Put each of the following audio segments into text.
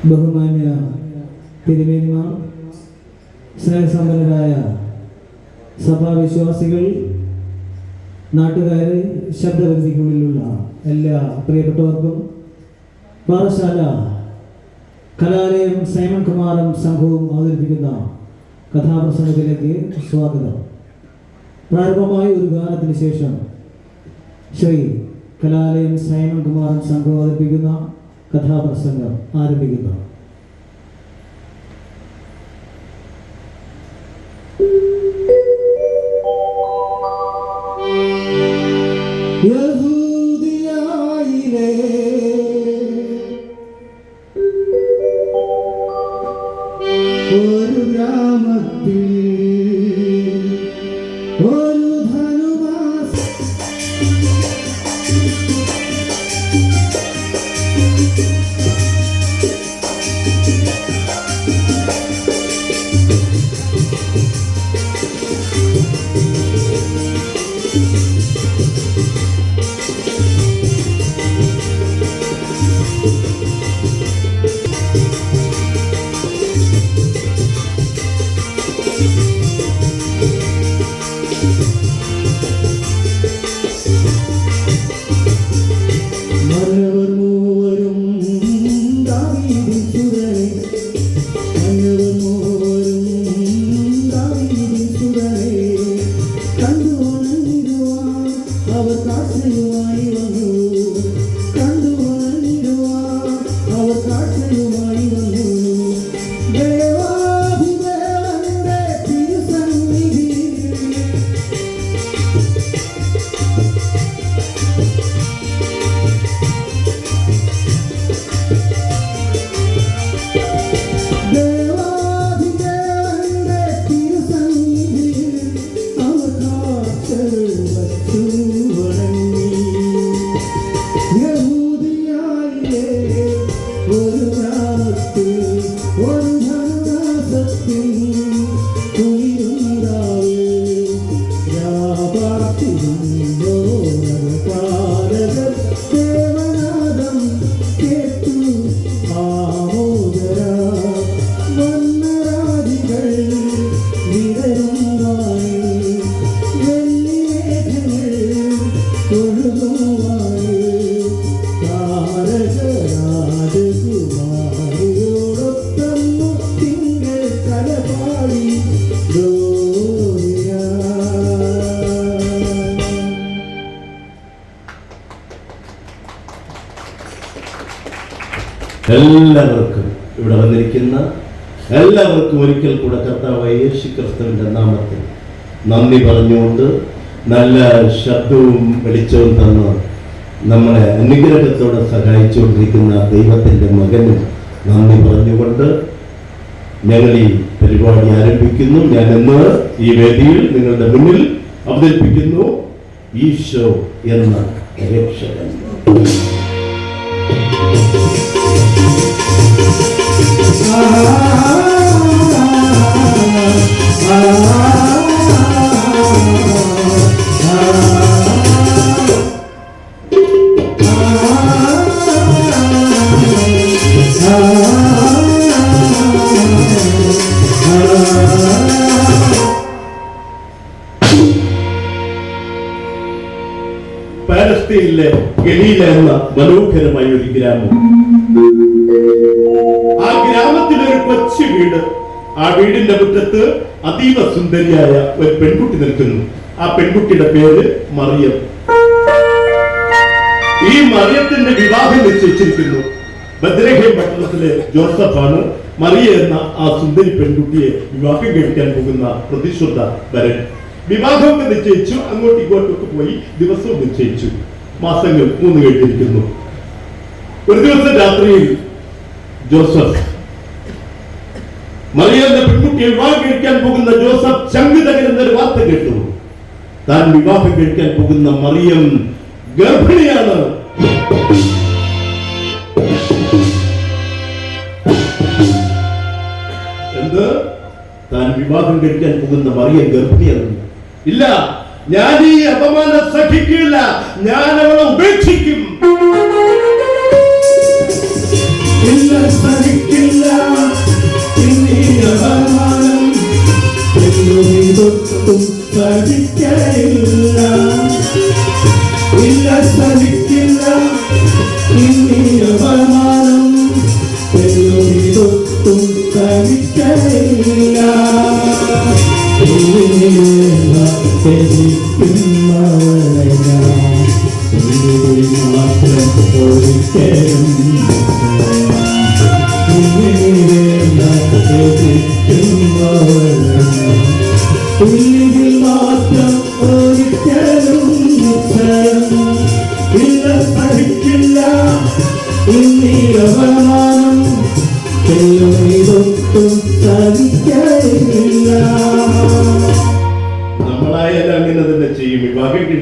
ബഹുമാന്യ തിരുമേനിമാർ, സ്നേഹസമ്പന്നരായ സഭാവിശ്വാസികൾ, നാട്ടുകാരെ, ശബ്ദപരിധിക്കുള്ളിലുള്ള എല്ലാ പ്രിയപ്പെട്ടവർക്കും പാറശാല കലാലയം സൈമൺ കുമാറും സംഘവും അവതരിപ്പിക്കുന്ന കഥാപ്രസംഗത്തിലേക്ക് സ്വാഗതം. പ്രാരംഭമായ ഒരു ഗാനത്തിന് ശേഷം ശ്രീ കലാലയം സൈമൺ കുമാറും സംഘവും അവതരിപ്പിക്കുന്ന കഥാപ്രസംഗം ആരംഭിക്കുന്നു. ഒരു ഗ്രാമത്തിൽ ഒരു ധനുമാസം എല്ലാവർക്കും ഇവിടെ വന്നിരിക്കുന്ന എല്ലാവർക്കും ഒരിക്കൽ കൂടെ കർത്താവായ യേശു ക്രിസ്തുവിന്റെ നാമത്തിൽ നന്ദി പറഞ്ഞുകൊണ്ട് നല്ല ശബ്ദവും വെളിച്ചവും തന്ന് നമ്മളെ അനുഗ്രഹത്തോടെ സഹായിച്ചുകൊണ്ടിരിക്കുന്ന ദൈവത്തിന്റെ മകനും നന്ദി പറഞ്ഞുകൊണ്ട് ഞങ്ങൾ ഈ പരിപാടി ആരംഭിക്കുന്നു. ഞാൻ ഇന്ന് ഈ വേദിയിൽ നിങ്ങളുടെ മുന്നിൽ അവതരിപ്പിക്കുന്നു ഈശോ എന്ന രക്ഷകൻ. പാലസ്തീനിലെ ഗലീല എന്ന മനോഹരമായ ഒരു ഗ്രാമം. ആ ഗ്രാമത്തിലൊരു കൊച്ചു വീട്. ആ വീടിന്റെ മുറ്റത്ത് അതീവ സുന്ദരിയായ ഒരു പെൺകുട്ടി നിൽക്കുന്നു. ആ പെൺകുട്ടിയുടെ പേര് മറിയം. ഈ മറിയത്തിന്റെ വിവാഹം നിശ്ചയിച്ചിരിക്കുന്നു. ബത്ലഹേം പട്ടണത്തിലെ ജോസഫാണ് മറിയ എന്ന ആ സുന്ദരി പെൺകുട്ടിയെ വിവാഹം കഴിക്കാൻ പോകുന്ന പ്രതിശ്രുത വരൻ. വിവാഹമൊക്കെ നിശ്ചയിച്ചു, അങ്ങോട്ടും ഇങ്ങോട്ടൊക്കെ പോയി ദിവസവും നിശ്ചയിച്ചു. മാസങ്ങൾ 3 കഴിഞ്ഞിരിക്കുന്നു. ഒരു ദിവസം രാത്രിയിൽ ജോസഫ് മറിയ എന്ന പെൺകുട്ടിയെ വിവാഹം കഴിക്കാൻ പോകുന്ന ജോസഫ് ചങ്ക് തകരുന്നൊരു വാർത്ത കേട്ടു. താൻ വിവാഹം കഴിക്കാൻ പോകുന്ന മറിയം ഗർഭിണിയാണ്. എന്ത്? താൻ വിവാഹം കഴിക്കാൻ പോകുന്ന മറിയം ഗർഭിണിയാണ്. ഇല്ല, ഞാൻ ഈ അപമാനം സഹിക്കില്ല, ഞാൻ അവളെ ഉപേക്ഷിക്കും. സഹിക്കില്ല.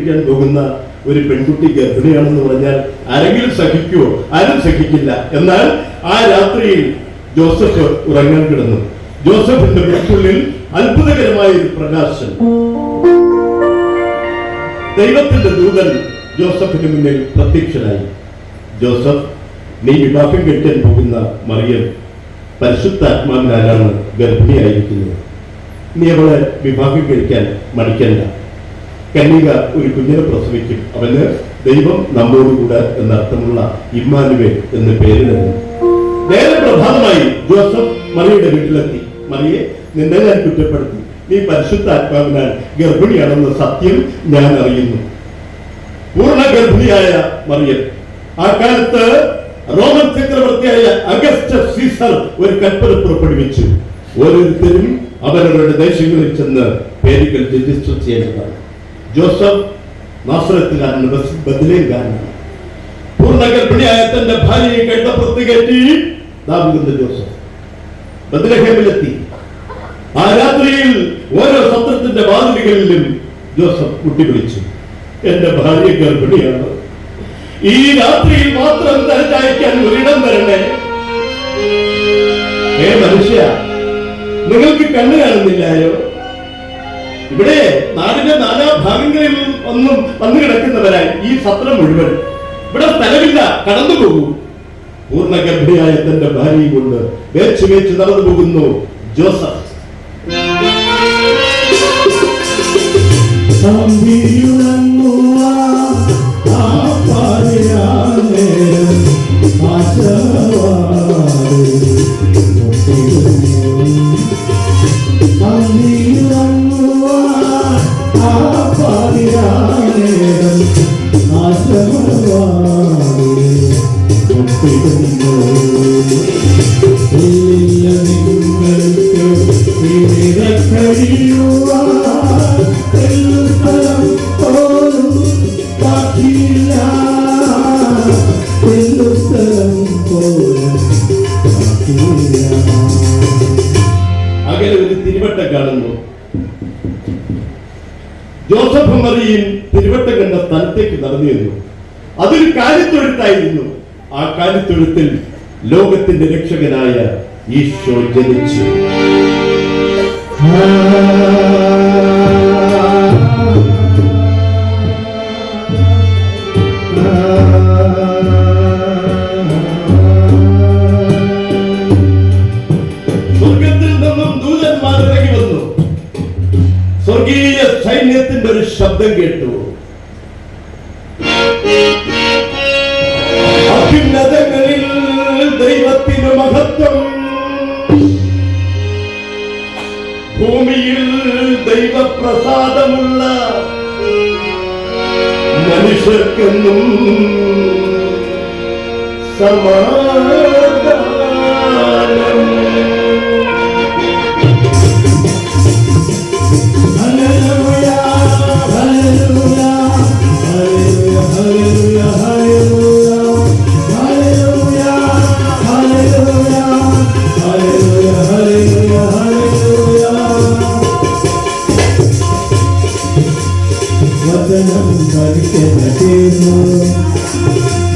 കഴിക്കാൻ പോകുന്ന ഒരു പെൺകുട്ടി ഗർഭിണിയാണെന്ന് പറഞ്ഞാൽ ആരെങ്കിലും സഹിക്കുമോ? ആരും സഹിക്കില്ല. എന്നാൽ ആ രാത്രിയിൽ ജോസഫ് ഉറങ്ങാൻ കിടന്നു. ജോസഫിന്റെ വീട്ടുള്ളിൽ അത്ഭുതകരമായ ഒരു പ്രകാശം. ദൈവത്തിന്റെ ദൂതൻ ജോസഫിന് മുന്നിൽ പ്രത്യക്ഷനായി. ജോസഫ്, നീ വിവാഹം കഴിക്കാൻ പോകുന്ന മറിയം പരിശുദ്ധാത്മാവിനാലാണ് ഗർഭിണിയായിരിക്കുന്നത്. നീ അവളെ വിവാഹം കഴിക്കാൻ മടിക്കണ്ട. കന്യക ഒരു കുഞ്ഞിനെ പ്രസവിക്കും. അവന് ദൈവം നമ്മോടുകൂടെ എന്നർത്ഥമുള്ള ഇമ്മാനുവേൽ എന്ന് പേരിടുന്നു. നേരെ പ്രധാനമായി ജോസഫ് മറിയയുടെ വീട്ടിലെത്തി. മറിയെ, നിന്നെ ഞാൻ കുറ്റപ്പെടുത്തി. നീ പരിശുദ്ധാത്മാവിനാൽ ഗർഭിണിയാണെന്ന സത്യം ഞാൻ അറിയുന്നു. പൂർണ്ണ ഗർഭിണിയായ മറിയം. ആ കാലത്ത് റോമൻ ചക്രവർത്തിയായ അഗസ്റ്റസ് സീസർ ഒരു കൽപ്പന പുറപ്പെടുവിച്ചു. ഓരോരുത്തരും അവരവരുടെ ദേശങ്ങളിൽ ചെന്ന് പേരുകൾ രജിസ്റ്റർ ചെയ്യേണ്ടതാണ്. ജോസഫ് നാസറത്തുകാരന് ബത്ലഹേംകാരനാണ്. പൂർണ്ണ ഗർഭിണിയായ തന്റെ ഭാര്യയെ കഴുതപ്പുറത്ത് കയറ്റി ദാവീദ് ജോസഫ് ബത്ലഹേമിലെത്തി. ആ രാത്രിയിൽ ഓരോ സത്രത്തിന്റെ വാതിലുകളിലും ജോസഫ് മുട്ടി വിളിച്ചു, എന്റെ ഭാര്യ ഗർഭിണിയാണ്. ഈ രാത്രിയിൽ മാത്രം തരച്ചയക്കാൻ ഒരിടം തരണേ. മനുഷ്യ, നിങ്ങൾക്ക് കണ്ണു കാണുന്നില്ലായോ? ഇവിടെ നാടിന്റെ നാനാഭാഗങ്ങളിൽ ഒന്നും വന്നു കിടക്കുന്നവരായി ഈ സത്രം മുഴുവൻ. ഇവിടെ സ്ഥലമില്ല, കടന്നു പോകൂ. പൂർണ്ണ ഗർഭിണിയായ തന്റെ ഭാര്യയും കൊണ്ട് വേച്ച് വേച്ച് നടന്നു പോകുന്നു ജോസഫ്. അങ്ങനെ ഒരു തിരുവട്ടം കാണുന്നു. ജോസഫ് മറിയും തിരുവട്ടം കണ്ട സ്ഥലത്തേക്ക് നടന്നു വരുന്നു. അതൊരു കാലിത്തൊഴുത്തായിരുന്നു. ആ കാലിത്തൊഴുത്തിൽ ലോകത്തിന്റെ രക്ഷകനായ ഈശോ ജനിച്ചു. സ്വർഗത്തിൽ നിന്നും ദൂതന്മാർ ഇറങ്ങി വന്നു. സ്വർഗീയ സൈന്യത്തിന്റെ ഒരു ശബ്ദം കേട്ടു. അത്യുന്നതങ്ങളിൽ ദൈവത്തിന് മഹത്വം, ഭൂമിയിൽ ദൈവപ്രസാദമുള്ള മനുഷ്യർക്കെന്നും സമാധാനം.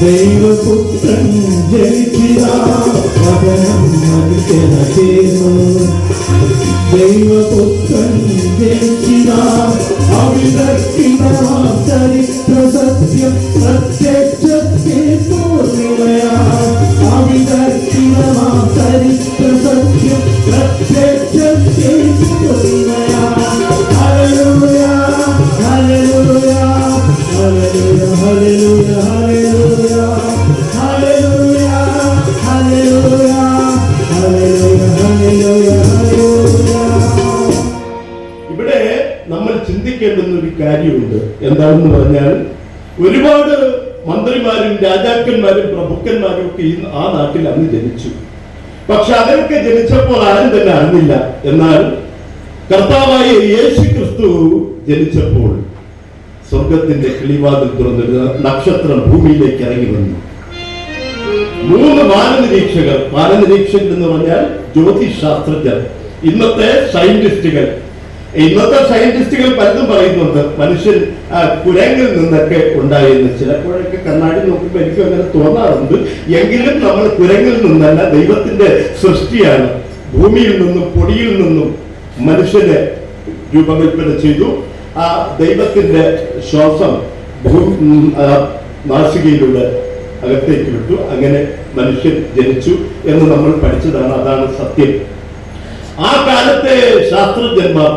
ദൈവപുത്രൻ ജനിച്ചിതാ, വചനം മനുഷ്യനായിരുന്നു. ദൈവപുത്രൻ ജനിച്ചിതാ, അവിതർക്കിതമാം ചരിത്ര സത്യം പ്രത്യക്ഷത്തിൽ പൂർണിമയാ. അവിതർക്കിതമാം ചരിത്ര സത്യം പ്രത്യക്ഷത്തിൽ പൂർണിമയാ. Hallelujah, hallelujah, hallelujah, hallelujah, hallelujah, hallelujah, hallelujah, hallelujah, hallelujah, hallelujah. ഇവിടെ നമ്മൾ ചിന്തിക്കേണ്ടുന്ന ഒരു കാര്യമുണ്ട്. എന്താണെന്ന് പറഞ്ഞാൽ, ഒരുപാട് മന്ത്രിമാരും രാജാക്കന്മാരും പ്രഭുക്കന്മാരും ഒക്കെ ആ നാട്ടിൽ അന്ന് ജനിച്ചു. പക്ഷെ അവരൊക്കെ ജനിച്ചപ്പോൾ ആരും തന്നെ അറിഞ്ഞില്ല. എന്നാൽ കർത്താവായ യേശു ക്രിസ്തു ജനിച്ചപ്പോൾ സ്വർഗത്തിന്റെ കിളിവാതിൽ തുറന്നിരുന്ന നക്ഷത്രം ഭൂമിയിലേക്ക് ഇറങ്ങി വന്നു. 3 വാനനിരീക്ഷകർ എന്ന് പറഞ്ഞാൽ ജ്യോതിശാസ്ത്രജ്ഞർ, ഇന്നത്തെ സയന്റിസ്റ്റുകൾ പലതും പറയുന്നുണ്ട്. മനുഷ്യൻ കുരങ്ങിൽ നിന്നൊക്കെ ഉണ്ടായിരുന്നു. ചിലപ്പോഴൊക്കെ കണ്ണാടി നോക്കുമ്പോൾ എനിക്ക് അങ്ങനെ തോന്നാറുണ്ട്. എങ്കിലും നമ്മൾ കുരങ്ങിൽ നിന്നല്ല, ദൈവത്തിന്റെ സൃഷ്ടിയാണ്. ഭൂമിയിൽ നിന്നും പൊടിയിൽ നിന്നും മനുഷ്യനെ രൂപകൽപ്പന ചെയ്തു. ആ ദൈവത്തിന്റെ ശ്വാസം നാസികയിലൂടെ അകത്തേക്ക് വിട്ടു. അങ്ങനെ മനുഷ്യൻ ജനിച്ചു എന്ന് നമ്മൾ പഠിച്ചതാണ്. അതാണ് സത്യം. ആ കാലത്തെ ശാസ്ത്രജ്ഞന്മാർ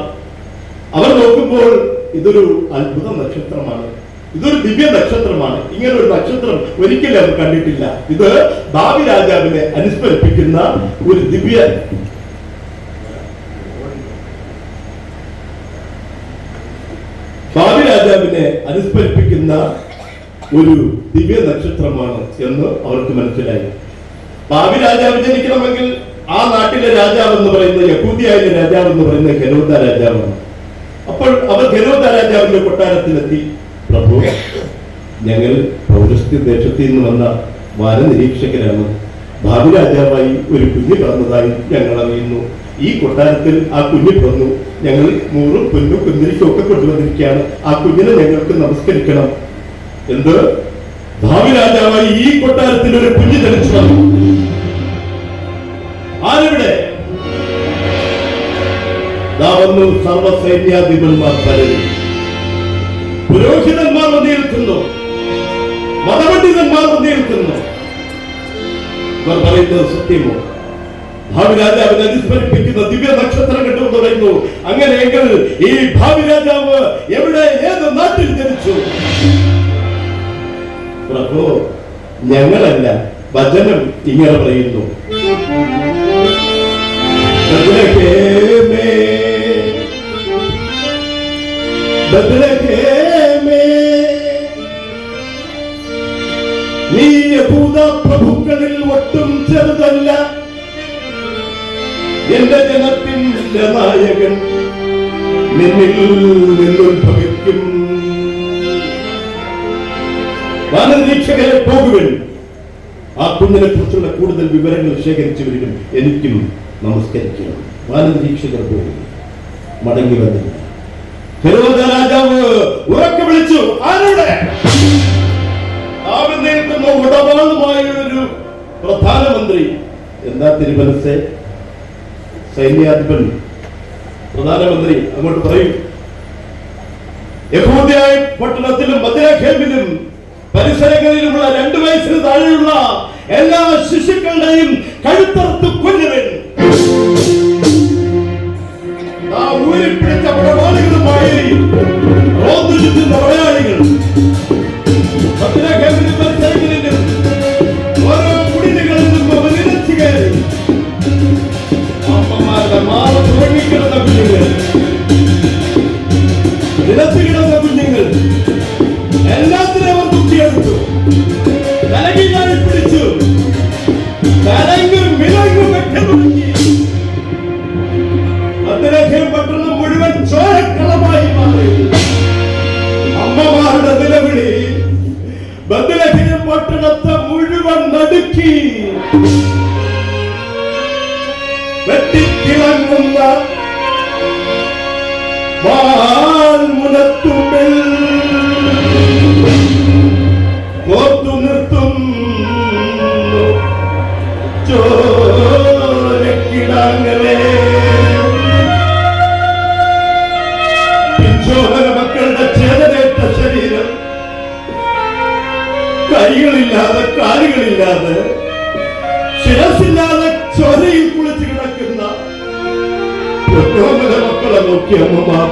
അവർ നോക്കുമ്പോൾ ഇതൊരു അത്ഭുത നക്ഷത്രമാണ്, ഇതൊരു ദിവ്യ നക്ഷത്രമാണ്. ഇങ്ങനെ ഒരു നക്ഷത്രം ഒരിക്കലും അവർ കണ്ടിട്ടില്ല. ഇത് ഭാവി രാജാവിനെ അനുസ്മരിപ്പിക്കുന്ന ഒരു ദിവ്യ നക്ഷത്രമാണ് എന്ന് അവർക്ക് മനസ്സിലായി. ഭാവി രാജാവ് ജനിക്കണമെങ്കിൽ ആ നാട്ടിലെ രാജാവ് എന്ന് പറയുന്ന യഹൂദിയായിലെ രാജാവ് എന്ന് പറയുന്ന ഹെരോദ രാജാവാണ്. അപ്പോൾ അവർ ഹെരോദ രാജാവിന്റെ കൊട്ടാരത്തിലെത്തി. പ്രഭു, ഞങ്ങൾ പൗരസ്ത്യ ദേശത്തിൽ നിന്ന് വന്ന വാനനിരീക്ഷകരാണ്. ഭാവി രാജാവായി ഒരു കുഞ്ഞ് പിറന്നതായി ഞങ്ങൾ അറിയുന്നു. ഈ കൊട്ടാരത്തിൽ ആ കുഞ്ഞ് പിറന്നു. ഞങ്ങൾ മൂറും പൊന്നും കുന്തിരിക്കും ഒക്കെ കൊണ്ടുവന്നിരിക്കുകയാണ്. ആ കുഞ്ഞിനെ ഞങ്ങൾക്ക് നമസ്കരിക്കണം. എന്ത്? ഭാവി രാജാവായി ഈ കൊട്ടാരത്തിൽ ഒരു കുഞ്ഞ് ജനിച്ചു വന്നു. ആരിവിടെ? വന്നു സർവസൈന്യാധിപന്മാർ പലരും. പുരോഹിതന്മാർ വന്നു നിൽക്കുന്നു, മതപണ്ഡിതന്മാർ വന്നു നിൽക്കുന്നു. ഇവർ പറയുന്നത് സത്യമോ? ഭാവി രാജാവിനെ അനുസ്മരിപ്പിക്കുന്ന ദിവ്യ നക്ഷത്രം കിട്ടുമെന്ന് പറയുന്നു. അങ്ങനെയെങ്കിൽ ഈ ഭാവി രാജാവ് എവിടെ, ഏത് നാട്ടിൽ ജനിച്ചു? പ്രഭു, ഞങ്ങളല്ല, വചനം ഇങ്ങനെ പറയുന്നു. നീ യഹൂദ പ്രഭുക്കളിൽ ഒട്ടും ചെറുതല്ല. എന്റെ ജനത്തിന്റെ നായകൻ നിന്നിൽ നിന്നുദ്ഭവിക്കും. വാനനിരീക്ഷകരെ പോകുവിൻ, ആ കുഞ്ഞിനെ കുറിച്ചുള്ള കൂടുതൽ വിവരങ്ങൾ ശേഖരിച്ചു വരികയും എനിക്കും നമസ്കരിക്കണം. വാനനിരീക്ഷകർ പോകും, മടങ്ങി വന്നില്ല. ഹെരോദ രാജാവ് ഉറക്കെ വിളിച്ചു, ആരുടെ? നിൽക്കുന്ന ഉടവാളുമായ ഒരു പ്രധാനമന്ത്രി. എന്താ തിരുമനസ്സേ? സൈന്യാധിപൻ, പ്രധാനമന്ത്രി അങ്ങോട്ട് പറയും. യഹൂദയായ പട്ടണത്തിലും ബത്ലഹേമിലും പരിസരങ്ങളിലുമുള്ള 2 വയസ്സിന് താഴെയുള്ള എല്ലാ ശിശുക്കളുടെയും കഴുത്തറുത്ത് കൊല്ലുവൻ. ഊരിപ്പിടിച്ച പടവാളികളുമായി റോന്തു ചുറ്റുന്ന പടയാളികൾ ബത്ലഹേമിലും പരിസരങ്ങളിലും ഓരോ കുടിലുകളിൽ നിന്നും നിരച്ചു കയറി. അമ്മമാരുടെ മാറ തുടങ്ങിക്കിടന്ന കുഞ്ഞുങ്ങൾ, നിലത്ത് കിടന്ന കുഞ്ഞുങ്ങൾ, എല്ലാത്തിനും അവർ കുത്തിയെടുത്തു. തലകിലായി പിടിച്ചു, തലങ്ങും വിലങ്ങും വെക്കാൻ തുടങ്ങി. ബത്ലഹേം പട്ടണം മുഴുവൻ ചോരക്കളമായി മാറി. അമ്മമാരുടെ നിലവിളി ബത്ലഹേം പട്ടണത്തെ മുഴുവൻ നടുക്കി. വെട്ടിത്തിളങ്ങുന്ന വാൽമുനത്തുമ്പിൽ കോർത്തു നിർത്തുന്നു ചോരക്കിടാങ്ങളെ. പിഞ്ചോദര മക്കളുടെ ചേതനേറ്റ ശരീരം, കൈകളില്ലാതെ കാലുകളില്ലാതെ ശിരസില്ലാതെ ചോരയിൽ കുളിച്ച് കിടക്കുന്ന പ്രത്യേക മക്കളെ നോക്കി അമ്മമാർ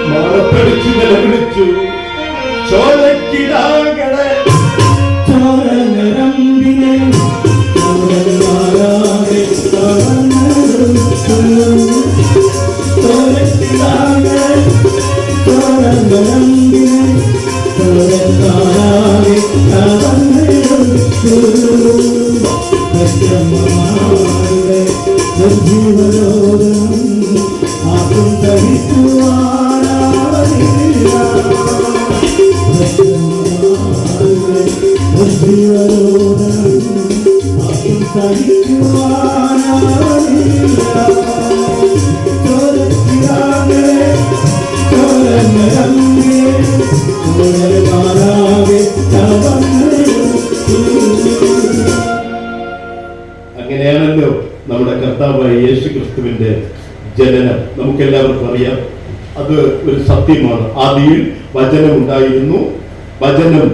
മാറത്തടിച്ചു നിലവിളിച്ചു, ചോരക്കിടാങ്ങളെ. ചോരനരമ്പിനെ ചോരനാരാകെ ചോരക്കിടാങ്ങളെ, ചോരനരമ്പിനെ ചോരനാരാകെ ജീവനോദം ആക്കും സഹിക്കുവാനാവില്ല. ജീവനോദം ആക്കും സഹിക്കുവാനാവില്ല. ചോരക്കിടാങ്ങളെ ചോരനരമ്പിനെ അങ്ങനെയാണല്ലോ നമ്മുടെ കർത്താവായ യേശു ക്രിസ്തുവിന്റെ ജനനം. നമുക്കെല്ലാവർക്കും അറിയാം, അത് ഒരു സത്യമാണ്. ആദിയിൽ വചനം ഉണ്ടായിരുന്നു, വചനം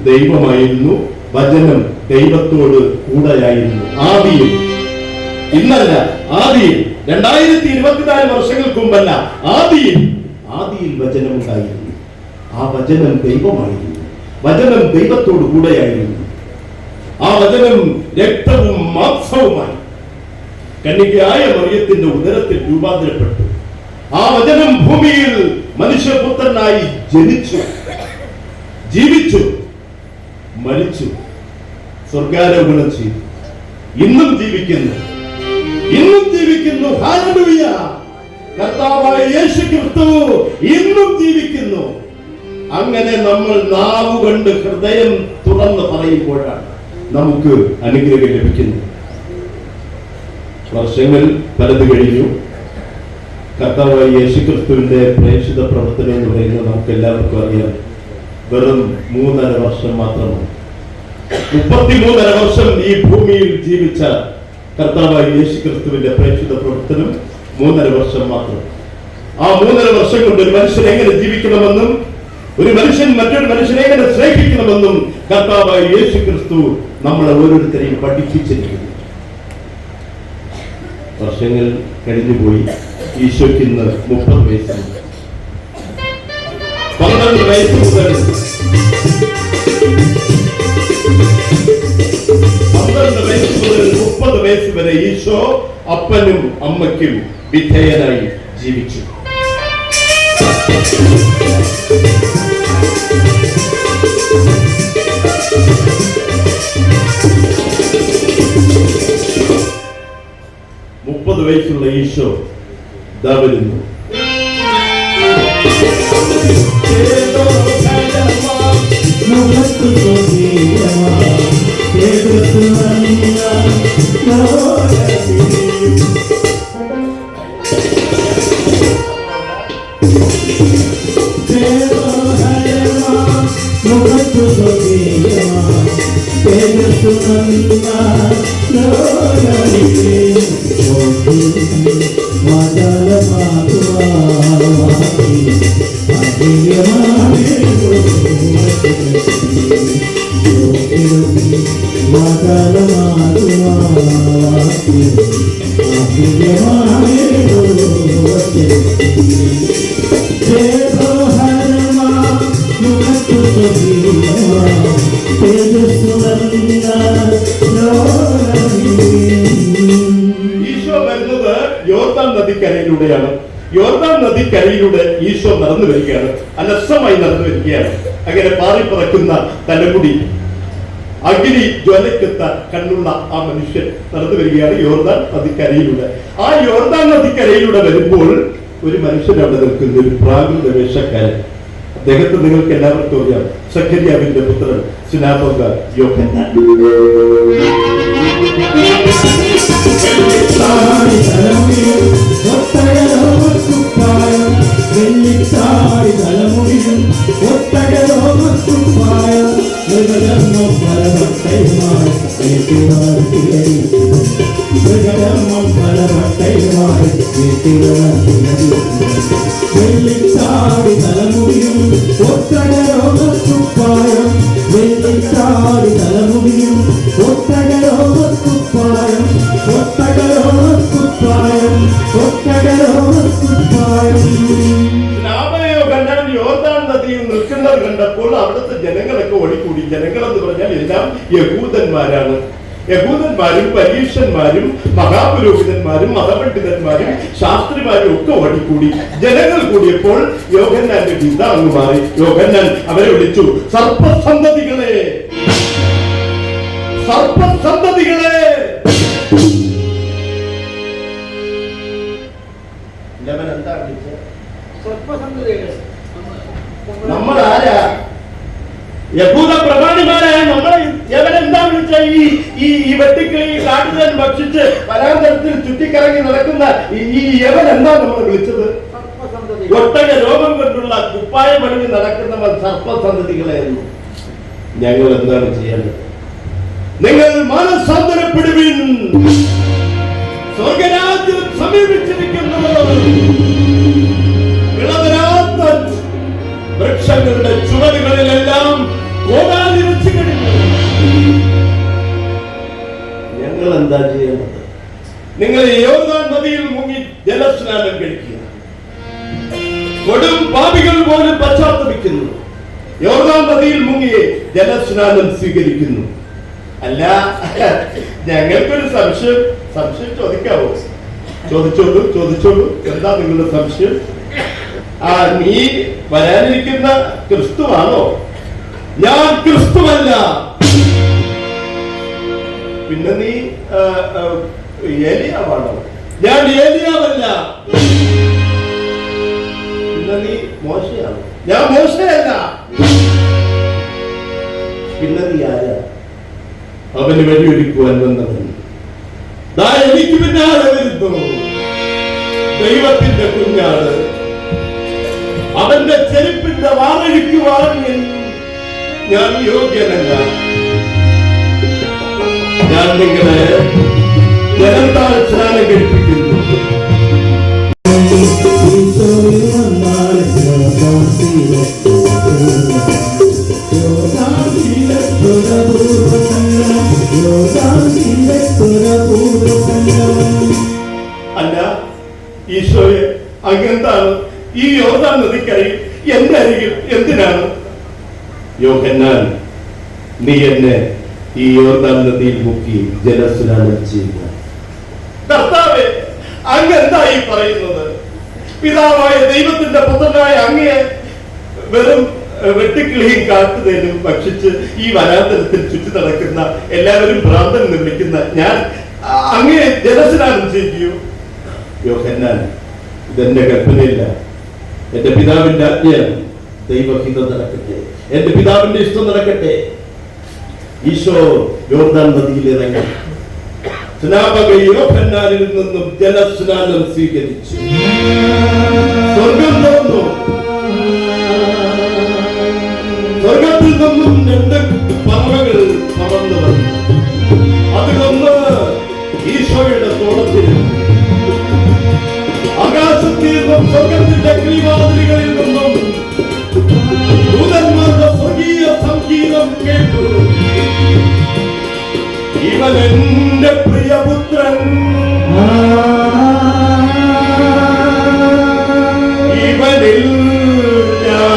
ദൈവമായിരുന്നു, വചനം ദൈവത്തോട് കൂടെയായിരുന്നു. ആദിയിൽ, ഇന്നല്ല, ആദിയിൽ 2024 വർഷങ്ങൾക്ക് മുമ്പല്ല, ആദിയിൽ വചനം ഉണ്ടായിരുന്നു. ആ വചനം ദൈവമായിരുന്നു, വചനം ദൈവത്തോട് കൂടെയായിരുന്നു. ആ വചനം രക്തവും മാംസവുമായി കന്യകയായ മറിയത്തിന്റെ ഉദരത്തിൽ രൂപാന്തരപ്പെട്ടു. ആ വചനം ഭൂമിയിൽ മനുഷ്യപുത്രനായി ജനിച്ചു, ജീവിച്ചു, മരിച്ചു, സ്വർഗാരോഹണം ചെയ്തു. ഇന്നും ജീവിക്കുന്നു, ഇന്നും ജീവിക്കുന്നു. ഹല്ലേലൂയ! കർത്താവായ യേശു ക്രിസ്തു ഇന്നും ജീവിക്കുന്നു. അങ്ങനെ നമ്മൾ നാവുകൊണ്ട് ഹൃദയം തുറന്ന് പറയുമ്പോഴാണ് നമുക്ക് അനുഗ്രഹം ലഭിക്കുന്നത്. വർഷങ്ങൾ പലത് കഴിഞ്ഞു. കർത്താവായ യേശു ക്രിസ്തുവിന്റെ പ്രേക്ഷിത പ്രവർത്തനം എന്ന് പറയുന്നത് നമുക്ക് എല്ലാവർക്കും അറിയാം. വെറും 3.5 വർഷം മാത്രമാണ്. 33.5 വർഷം ഈ ഭൂമിയിൽ ജീവിച്ച കർത്താവായ യേശു ക്രിസ്തുവിന്റെ പ്രേക്ഷിത പ്രവർത്തനം 3.5 വർഷം മാത്രം. ആ 3.5 വർഷം കൊണ്ട് ഒരു മനുഷ്യൻ എങ്ങനെ ജീവിക്കണമെന്നും ഒരു മനുഷ്യൻ മറ്റൊരു മനുഷ്യനെ എങ്ങനെ സ്നേഹിക്കണമെന്നും കർത്താവായ യേശു ക്രിസ്തു നമ്മളെ ഓരോരുത്തരെയും പഠിപ്പിച്ചിരിക്കുന്നു. വർഷങ്ങൾ കഴിഞ്ഞുപോയി. ഈശോയ്ക്ക് ഇന്ന് 30 വയസ്സുണ്ട്. 12 വയസ്സ് മുതൽ 30 വയസ്സ് വരെ ഈശോ അപ്പനും അമ്മയ്ക്കും വിധേയനായി ജീവിച്ചു. വയസ്സുള്ള ഈശോ ദാ വരുന്നു. ഈശോ വരുന്നത് യോർദാൻ നദിക്കരയിലൂടെയാണ്. യോർദാൻ നദിക്കരയിലൂടെ ഈശോ നടന്നു വരികയാണ്, അലസമായി നടന്നു വരികയാണ്. അങ്ങനെ പാറിപ്പറക്കുന്ന തലമുടി, അഗ്നി ജ്വലക്കത്ത കണ്ണുള്ള ആ മനുഷ്യൻ നടന്നു വരികയാണ് യോർദാൻ നദിക്കരയിലൂടെ. ആ യോർദാൻ നദിക്കരയിലൂടെ വരുമ്പോൾ ഒരു മനുഷ്യൻ അവിടെ നിൽക്കുന്ന ഒരു പ്രാകൃത വേഷക്കാരൻ. അദ്ദേഹത്തെ നിങ്ങൾക്ക് എല്ലാവർക്കും അറിയാം, സഖരിയാവിന്റെ പുത്രൻ സ്നാപക യോഹന്നാൻ. യോർദാൻ നദിയിൽ നിൽക്കുന്നത് കണ്ടപ്പോൾ അവിടുത്തെ ജനങ്ങളൊക്കെ ഓടിക്കൂടി. ജനങ്ങൾ എന്ന് പറഞ്ഞാൽ എല്ലാം യഹൂദന്മാരാണ്. യഹൂദന്മാരും പരീക്ഷന്മാരും മഹാപുരോഹിതന്മാരും മതപണ്ഡിതന്മാരും ശാസ്ത്രിമാരും ഒക്കെ ഓടിക്കൂടി. ജനങ്ങൾ കൂടിയപ്പോൾ യോഹന്നാന്റെ ചിന്ത അങ്ങ് മാറി. യോഹന്നാൻ അവരെ വിളിച്ചു, സർപ്പസന്തതികളെ, സർപ്പസന്തതികളെ. എന്താ വിളിച്ചത്? നമ്മൾ ആരാ? യഹൂദ പ്രമാണിമാരായ നമ്മളെ യവനെന്താ വിളിച്ച ഈ വെട്ടിക്കിളി കാട്ടുതൻ ഭക്ഷിച്ച് വരാന്തരത്തിൽ ചുറ്റിക്കറങ്ങി നടക്കുന്ന ഈ യവൻ എന്താ നമ്മൾ വിളിച്ചത്? ഒട്ടക രോഗം കൊണ്ടുള്ള കുപ്പായ പണിഞ്ഞ് നടക്കുന്നവൻ സർപ്പസന്തതികളായിരുന്നു. ഞങ്ങൾ എന്താണ് ചെയ്യേണ്ടത്? നിങ്ങൾ മാനസാന്തരപ്പെടുവിൻ, സ്വർഗരാജ്യം സമീപിച്ചിരിക്കുന്നു. വിളവരാത്ത വൃക്ഷങ്ങളുടെ ചുവടുകളിലെല്ലാം കോടാലി വെച്ച് കഴിഞ്ഞു. ഞങ്ങൾ എന്താ ചെയ്യേണ്ടത്? നിങ്ങൾ യോർദാൻ നദിയിൽ മുങ്ങി ജലസ്നാനം കഴിക്കുക. കൊടും പാപികൾ പോലും പശ്ചാത്തപിക്കുന്നു, യോർദാൻ നദിയിൽ മുങ്ങി ജലസ്നാനം സ്വീകരിക്കുന്നു. അല്ല, ഞങ്ങൾക്കൊരു സംശയം ചോദിക്കാവോ? ചോദിച്ചോളൂ. എന്താ നിങ്ങളുടെ സംശയം? നീ വരാനിരിക്കുന്ന ക്രിസ്തുവാണോ? ഞാൻ ക്രിസ്തുവല്ല. പിന്നെ നീ ഏലിയാവാണോ? ഞാൻ ഏലിയാവല്ല. പിന്നെ നീ മോശയാണോ? ഞാൻ മോശയല്ല. പിന്നെ നീ ആരാ? അവന് വഴിയൊരുക്കുവാൻ വന്നവൻ. എനിക്ക് പിന്നാലെ വരുന്നു ദൈവത്തിന്റെ കുഞ്ഞാട്. അവന്റെ ചെരുപ്പിന്റെ വാറഴിക്കുവാൻ ഞാൻ യോഗ്യനല്ല. ഞാൻ നിങ്ങളെ ജനത്താൽ സ്നാനം കഴിപ്പിക്കുന്നു. അല്ല ഈശോയെ, അങ്ങെന്താണ് ഈ യോർദാൻ നദിക്കരയിൽ എന്റെ അരികിൽ എന്തിനാണ്? യോഹന്നാൻ, നീ എന്നെ ഈ യോർദാൻ നദിയിൽ മുക്കി ജലസ്നാനം ചെയ്യുക. കർത്താവേ, അങ്ങ് എന്തായി പറയുന്നത്? പിതാവായ ദൈവത്തിന്റെ പുത്രനായ അങ്ങയെ വെറും വെട്ടുക്കിളിയും കാട്ടുതേനും ഭക്ഷിച്ച് ഈ വനാന്തരത്തിൽ ചുറ്റി നടക്കുന്ന എല്ലാവരും ഭ്രാന്തൻ നിർമ്മിക്കുന്ന ഞാൻ അങ്ങയെ ജലസ്നാനം ചെയ്യൂ? യോഹന്നാൻ, ഇതെന്റെ കൽപ്പനയില്ല, എന്റെ പിതാവിന്റെ ആജ്ഞയാണ്. ദൈവഹിതം നടക്കട്ടെ, എന്റെ പിതാവിന്റെ ഇഷ്ടം നടക്കട്ടെ. ഈശോ യോർദാൻ നദിയിൽ ഇറങ്ങി സ്നാപക യോഹന്നാനിൽ നിന്നും ജലസ്നാനം സ്വീകരിച്ചു. സ്വർഗം തുറന്നു. സ്വർഗത്തിൽ നിന്നും രണ്ട് പറവകൾ പറന്നു വന്നു. അതിലൊന്ന് ഈശോയുടെ തോളത്തിൽ. ആകാശത്തിൽ നിന്നും സ്വർഗത്തിന്റെ കിളിവാതിലുകളിൽ നിന്നും ദൂതന്മാരുടെ സ്വർഗീയ സംഗീതം കേട്ടു. ഇവൻ എന്റെ പ്രിയപുത്രൻ, ഇവനിൽ ഞാൻ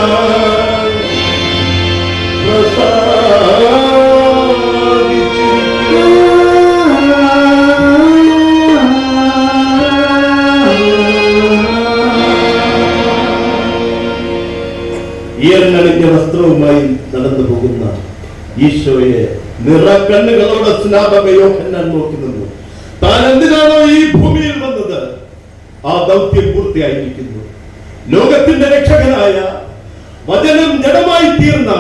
ഈർന്നണിഞ്ഞ വസ്ത്രവുമായി നടന്നു പോകുന്ന ഈശോയെ നിറക്കണ്ണുകളോടെ സ്നാപക യോഹന്നാൻ നോക്കി നിന്നു. താൻ എന്തിനാണോ ഈ ഭൂമിയിൽ വന്നത്, ആ ദൗത്യം പൂർത്തിയായിരിക്കുന്നു. ലോകത്തിന്റെ രക്ഷകനായ വചനം ജഡമായി തീർന്ന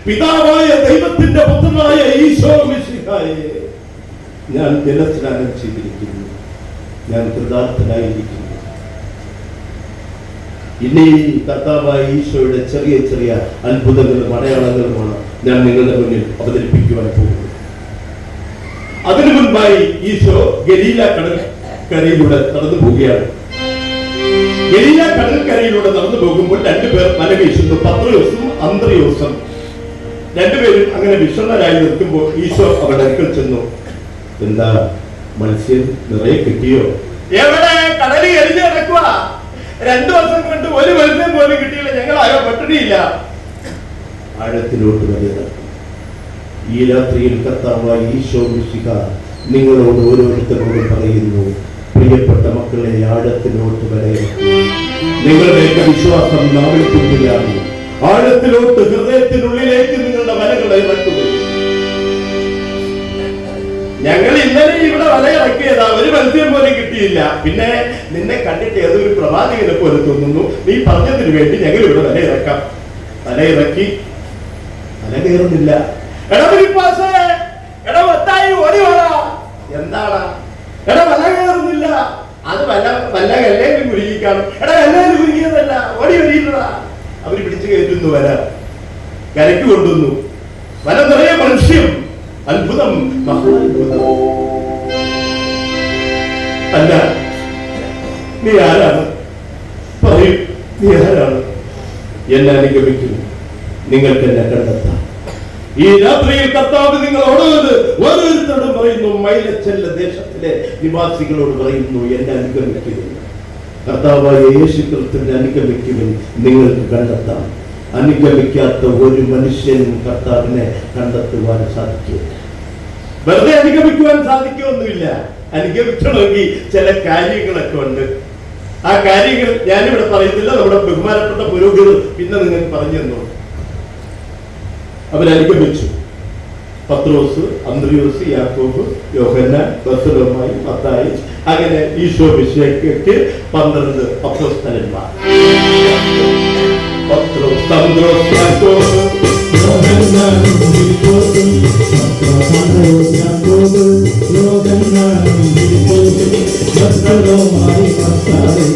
പിതാവായ ദൈവത്തിന്റെ പുത്രനായ ഈശോ മിശിഹായെ ഞാൻ ജലസ്നാനം ചെയ്തിരിക്കുന്നു. ഞാൻ കൃതാർത്ഥനായിരിക്കുന്നു. ഇനി കർത്താവായ ഈശോയുടെ ചെറിയ ചെറിയ അത്ഭുതങ്ങളും അടയാളങ്ങളുമാണ് ഞാൻ നിങ്ങളുടെ മുന്നിൽ അവതരിപ്പിക്കുവാൻ പോകുന്നത്. അതിനു മുൻപായി ഈശോ ഗലീല കടൽക്കരയിലൂടെ നടന്നു പോവുകയാണ്. ഗലീല കടൽക്കരയിലൂടെ നടന്നു പോകുമ്പോൾ രണ്ടുപേർ വല വീശുന്നു. പത്രോസും അന്ത്രയോസും രണ്ടുപേരും അങ്ങനെ വിഷണ്ണരായി നിൽക്കുമ്പോൾ ഈശോ അവിടെ അടുക്കൽ ചെന്നു. എന്താ, മത്സ്യം നിറയെ കിട്ടിയോ? എവിടെ? കടലിൽ എരിഞ്ഞു കിടക്കുക. 2 ദിവസം കൊണ്ട് ഒരു മത്സ്യം പോലും കിട്ടിയില്ല. ഞങ്ങൾ ആരോ പട്ടിണിയില്ല. ആഴത്തിലോട്ട് വലിയിറക്കും. ഈ രാത്രിയിൽ കർത്താവായ ഈശോ മിശിഹ നിങ്ങളോട് ഓരോരുത്തരോടും പറയുന്നു, പ്രിയപ്പെട്ട മക്കളെ, ആഴത്തിലോട്ട് വലയിറക്കും. നിങ്ങളുടെയൊക്കെ വിശ്വാസം നാവിൽ തുള്ളിയാണ്. ആഴത്തിലോട്ട് ഹൃദയത്തിനുള്ളിലേക്ക് നിങ്ങളുടെ വലകളെ ഇറക്കുക. ഞങ്ങൾ ഇന്നലെ ഇവിടെ വലയിറക്കിയതാ, ഒരു മത്സ്യം പോലും കിട്ടിയില്ല. പിന്നെ നിന്നെ കണ്ടിട്ട് ഏതൊരു പ്രവാചകനെ പോലെ തോന്നുന്നു. നീ പറഞ്ഞതിന് വേണ്ടി ഞങ്ങൾ ഇവിടെ വലയിറക്കാം. വലയിറക്കി, വല കയറുന്നില്ല. എന്താണ്? വല കയറുന്നില്ല. അത് വല്ല കല്ലേലും കുരുങ്ങി കാണും. കല്ലേലും കുരുങ്ങിയതല്ല, ഓടി വരിയില്ലടാ. അവര് പിടിച്ചു കയറ്റുന്നു. വല കരയ്ക്ക് കൊണ്ടുവന്നു. വല നിറയെ മത്സ്യം. അത്ഭുതം, മഹാത്ഭുതം. അല്ല, നീ ആരാണ്? പറയൂ, നീ ആരാണ്? എന്നെ അനുഗമിക്കുന്നു, നിങ്ങൾക്ക് എന്നെ കണ്ടെത്താം. ഈ രാത്രിയിൽ കർത്താവ് നിങ്ങളോട് ഓരോരുത്തരോടും പറയുന്നു, മൈലച്ചല്ല ദേശത്തിലെ നിവാസികളോട് പറയുന്നു, എന്നെ അനുഗമിക്കുന്നു. കർത്താവായ യേശു ക്രിസ്തുവിനെ അനുഗമിക്കുമെൻ നിങ്ങൾക്ക് കണ്ടെത്താം. അനുഗമിക്കാത്ത ഒരു മനുഷ്യനും കർത്താവിനെ കണ്ടെത്തുവാൻ സാധിക്കില്ല. വെറുതെ അനുഗമിക്കുവാൻ സാധിക്കുമൊന്നുമില്ല. അനുഗമിക്കണമെങ്കിൽ ചില കാര്യങ്ങളൊക്കെ ഉണ്ട്. ആ കാര്യങ്ങൾ ഞാനിവിടെ പറയുന്നില്ല, നമ്മുടെ ബഹുമാനപ്പെട്ട പുരോഹിതർ പിന്നെ നിങ്ങൾക്ക് പറഞ്ഞു തന്നു. അവരനുഗമിച്ചു. പത്രോസ്, അന്ത്രയോസ്, യാക്കോബ്, യോഹന്നാൻ, ബർത്തലോമായി, മത്തായി, അങ്ങനെ ഈശോ മിശിഹായ്ക്ക് 12 അപ്പോസ്തലന്മാർ. പത്രോസ്, അന്ത്രയോസ്, യാക്കോബ്, യോഹന്നാൻ, ഫിലിപ്പോസ്, പത്രോസ്, യാക്കോബ്, യോഹന്നാൻ, ഫിലിപ്പോസ്, ബർത്തലോമായി, മത്തായി,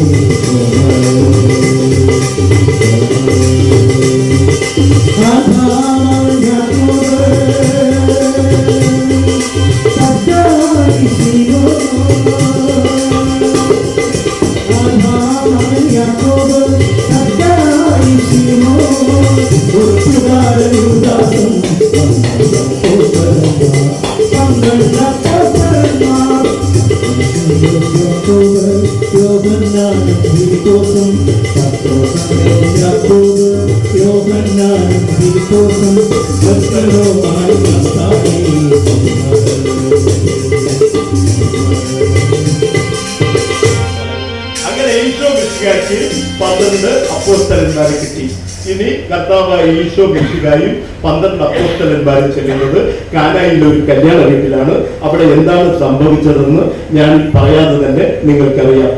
അങ്ങനെ ഈശോ മിശിഹായ്ക്ക് 12 അപ്പോസ്തലന്മാരെ കിട്ടി. ഇനി കർത്താവായ ഈശോ മിശിഹായും 12 അപ്പോസ്തലന്മാരും ചെല്ലുന്നത് കാനായിലെ ഒരു കല്യാണ വീട്ടിലാണ്. അവിടെ എന്താണ് സംഭവിച്ചതെന്ന് ഞാൻ പറയാതെ തന്നെ നിങ്ങൾക്കറിയാം.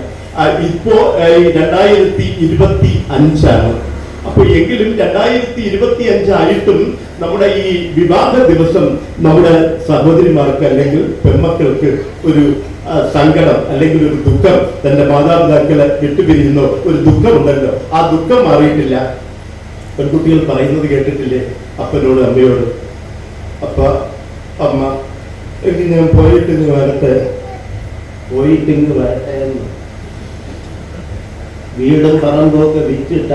ഇപ്പോ 2025 അപ്പൊ എങ്കിലും 2025 ആയിട്ടും നമ്മുടെ ഈ വിവാഹ ദിവസം നമ്മുടെ സഹോദരിമാർക്ക് അല്ലെങ്കിൽ പെൺമക്കൾക്ക് ഒരു സങ്കടം അല്ലെങ്കിൽ ഒരു ദുഃഖം, തന്റെ മാതാപിതാക്കളെ വിട്ടുപിരിയുന്ന ഒരു ദുഃഖമുണ്ടല്ലോ, ആ ദുഃഖം മാറിയിട്ടില്ല. പെൺകുട്ടികൾ പറയുന്നത് കേട്ടിട്ടില്ലേ അപ്പനോട് അമ്മയോട്, അപ്പ അമ്മ എങ്കിൽ ഞാൻ പോയിട്ടിങ്ങ് വരട്ടെ എന്ന്. വീടും പറമ്പൊക്കെ വിറ്റിട്ട,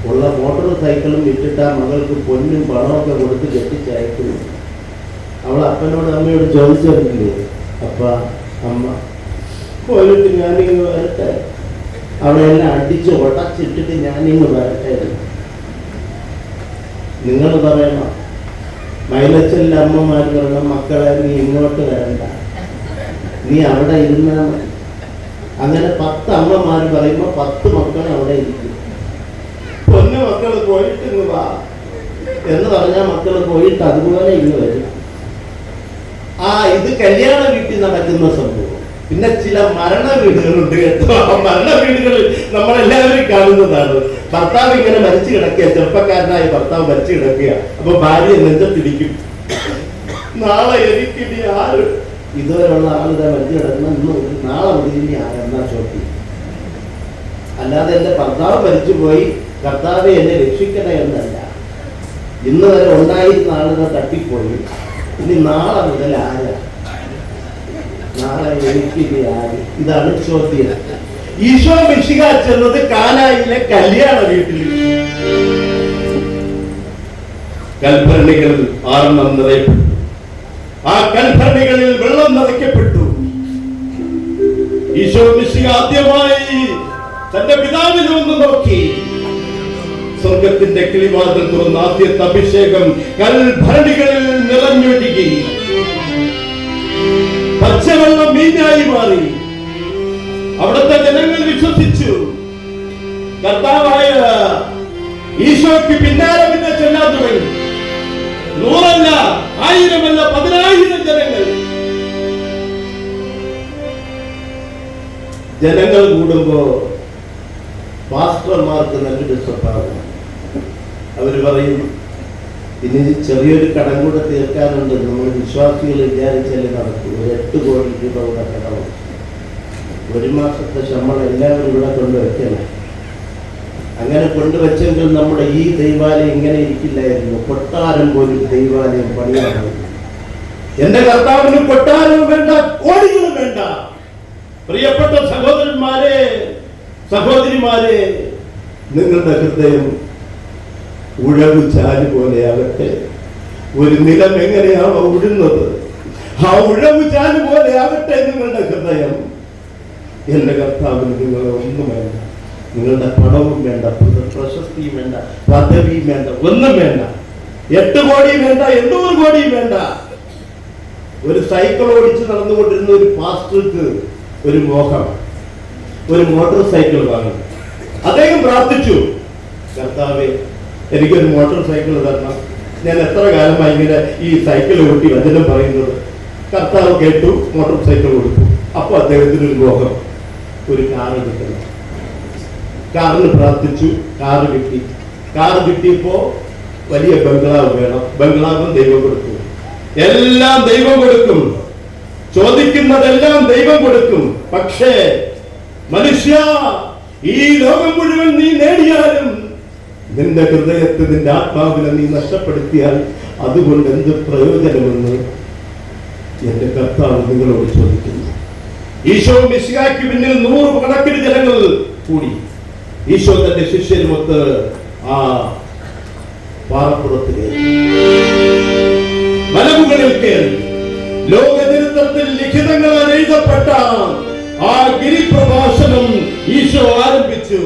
ഉള്ള മോട്ടോർ സൈക്കിളും വിറ്റിട്ട മകൾക്ക് പൊന്നും പണമൊക്കെ കൊടുത്ത് കെട്ടിച്ചയക്കുന്നു. അവൾ അപ്പനോട് അമ്മയോട് ചോദിച്ചിട്ടില്ലേ, അപ്പ അമ്മ പോയിട്ട് ഞാനിങ്ങ് വരട്ടെ, അവളെ എല്ലാം അടിച്ച് ഉടച്ചിട്ടിട്ട് ഞാനിങ്ങ് വരട്ടെ. നിങ്ങൾ പറയണം, മൈലച്ചലിലെ അമ്മമാർ പറയണം, മക്കളെ നീ ഇങ്ങോട്ട് വരണ്ട, നീ അവിടെ ഇരുന്നാൽ മതി. അങ്ങനെ 10 അമ്മമാർ പറയുമ്പോൾ 10 മക്കൾ അവിടെ ഇരിക്കും. പൊന്നു മക്കൾ പോയിട്ട് ഇങ്ങ് വാ എന്ന് പറഞ്ഞാൽ മക്കൾ പോയിട്ട് അതുപോലെ ഇങ്ങ് വരും. ഇത് കല്യാണ വീട്ടിൽ നടക്കുന്ന സംഭവം. പിന്നെ ചില മരണ വീടുകളുണ്ട് കേട്ടോ. ആ മരണ വീടുകളിൽ നമ്മളെല്ലാവരും കാണുന്നതാണ്. ഭർത്താവ് ഇങ്ങനെ മരിച്ചു കിടക്കുക, ചെറുപ്പക്കാരനായ ഭർത്താവ് മരിച്ചു കിടക്കുക. അപ്പൊ ഭാര്യ നെഞ്ചത്തിരിക്കും, നാളെ എനിക്കിനി ആര്, ഇതുവരെയുള്ള ആളുടെ മരിച്ചു കിടക്കുന്ന നാളെ മുതൽ ഇനി ആരെന്നാ ചോദ്യം. അല്ലാതെ എന്റെ ഭർത്താവ് മരിച്ചുപോയി, കർത്താവെ എന്നെ രക്ഷിക്കണേ എന്നല്ല. ഇന്ന് വരെ ഉണ്ടായിരുന്ന ആളുകൾ തട്ടിപ്പോയി, ഇനി നാളെ മുതൽ ആരാ, നാളെ എനിക്കിനി ആര്, ഇതാണ് ചോദ്യം. ഈശോ മിശിഹാ ചെന്നത് കാനായിലെ കല്യാണ വീട്ടിൽ. കൽഭരണികളിൽ ആറെണ്ണം നിറയപ്പെട്ടു. ആ കൽഭരണികളിൽ വെള്ളം നിറയ്ക്കപ്പെട്ടു. ഈശോ മിശിഹാ ആദ്യമായി തന്റെ പിതാവിനെ ഒന്ന് നോക്കി. സ്വർഗത്തിന്റെ കിളിവാതിൽ തുറന്ന ആദ്യത്തെ അഭിഷേകം കൽഭരണികളിൽ നിറഞ്ഞൊഴുകി. പച്ചവെള്ളം വീഞ്ഞായി മാറി. അവിടുത്തെ ജനങ്ങൾ വിശ്വസിച്ചു. കർത്താവായ ഈശോയ്ക്ക് പിന്നാലെ പിന്നെ ചെല്ലാൻ തുടങ്ങി. 100 അല്ല, 1000 അല്ല, 10,000 ജനങ്ങൾ കൂടുമ്പോ പാസ്റ്റർമാർക്ക് നല്ലൊരു സ്വഭാവം. അവര് പറയും, ഇനി ചെറിയൊരു കടം കൂടെ തീർക്കാനുണ്ട്, നമ്മൾ വിശ്വാസികൾ വിചാരിച്ചാലേ നടക്കും. 8 കോടി രൂപ കൂടെ കടമാണ്. 1 മാസത്തെ ശമ്പളം എല്ലാവരും ഇവിടെ കൊണ്ടുവയ്ക്കണം. അങ്ങനെ കൊണ്ടുവച്ചെങ്കിൽ നമ്മുടെ ഈ ദൈവാലയം ഇങ്ങനെ ഇരിക്കില്ലായിരുന്നു. കൊട്ടാരം പോലും ദൈവാലയം പണിയാണ്. എന്റെ കർത്താവിന് കൊട്ടാരവും വേണ്ട, കോടികളും വേണ്ട. പ്രിയപ്പെട്ട സഹോദരന്മാരെ, സഹോദരിമാരെ, നിങ്ങളുടെ ഹൃദയം ഉഴവു ചാല് പോലെയാകട്ടെ. ഒരു നിലം എങ്ങനെയാണോ ഉഴുന്നത്, ആ ഉഴവു ചാല് പോലെയാകട്ടെ നിങ്ങളുടെ ഹൃദയം. എന്റെ കർത്താവിന് നിങ്ങളെ ഒന്നും വേണ്ട. നിങ്ങളുടെ പണവും വേണ്ട, പ്രശസ്തിയും വേണ്ട, പദവിയും വേണ്ട, ഒന്നും വേണ്ട. 8 കോടിയും വേണ്ട, 800 കോടിയും വേണ്ട. ഒരു സൈക്കിൾ ഓടിച്ച് നടന്നുകൊണ്ടിരുന്ന ഒരു പാസ്റ്റർക്ക് ഒരു മോഹം, ഒരു മോട്ടോർ സൈക്കിൾ വാങ്ങണം. അദ്ദേഹം പ്രാർത്ഥിച്ചു, കർത്താവേ എനിക്കൊരു മോട്ടോർ സൈക്കിൾ തരണം. ഞാൻ എത്ര കാലമായി ഇങ്ങനെ ഈ സൈക്കിൾ ഓട്ടി വചനം പറയുന്നത്. കർത്താവ് കേട്ടു, മോട്ടോർ സൈക്കിൾ കൊടുത്തു. അപ്പൊ അദ്ദേഹത്തിന് ഒരു മോഹം, ഒരു കാറ് കിട്ടണം. കാറിന് പ്രാർത്ഥിച്ചു, കാറ് കിട്ടി. കാറ് കിട്ടിയപ്പോ വലിയ ബംഗ്ലാവ് വേണം. ബംഗ്ലാവും ദൈവം കൊടുത്തു. എല്ലാം ദൈവം കൊടുക്കും, ചോദിക്കുന്നതെല്ലാം ദൈവം കൊടുക്കും. പക്ഷേ മനുഷ്യ, ഈ ലോകം മുഴുവൻ നീ നേടിയാലും നിന്റെ ഹൃദയത്തെ, നിന്റെ ആത്മാവിനെ നീ നഷ്ടപ്പെടുത്തിയാൽ അതുകൊണ്ട് എന്ത് പ്രയോജനമെന്ന് എന്റെ കർത്താവ് നിങ്ങളോട് ചോദിക്കുന്നു. ഈശോ മിശിഹായ്ക്ക് പിന്നിൽ 100 കണക്കിന് ജനങ്ങൾ കൂടി. ഈശോ തന്റെ ശിഷ്യരുമൊത്ത് ആ പാറപ്പുറത്ത് കയറി, മലമുകളിൽ കയറി. ലോക ചരിത്രത്തിൽ ലിഖിതങ്ങളാൽ എഴുതപ്പെട്ട ആ ഗിരിപ്രഭാഷണം ഈശോ ആരംഭിച്ചു.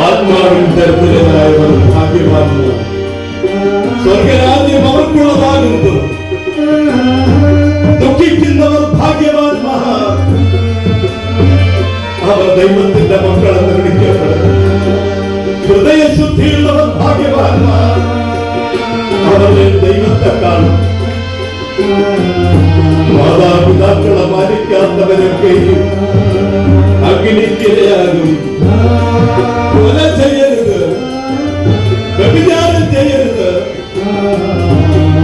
ആത്മാവിൻ ദരിദ്രരായവർ ഭാഗ്യവാന്മാർ, സ്വർഗരാജ്യം അവർക്കുള്ളതാകുന്നു. ദുഃഖിക്കുന്നവർ ഭാഗ്യവാന്മാർ, അവർ ദൈവത്തിന്റെ മക്കളെന്ന് വിളിക്കപ്പെടും. ഹൃദയശുദ്ധിയുള്ളവർ ഭാഗ്യവാന്മാർ, അവർ ദൈവത്തെ കാണും. മാതാപിതാക്കളെ മാനിക്കാത്തവരൊക്കെയും അഗ്നിക്കിരയാകും. കൊല ചെയ്യരുത്, വ്യഭിചാരം ചെയ്യരുത്,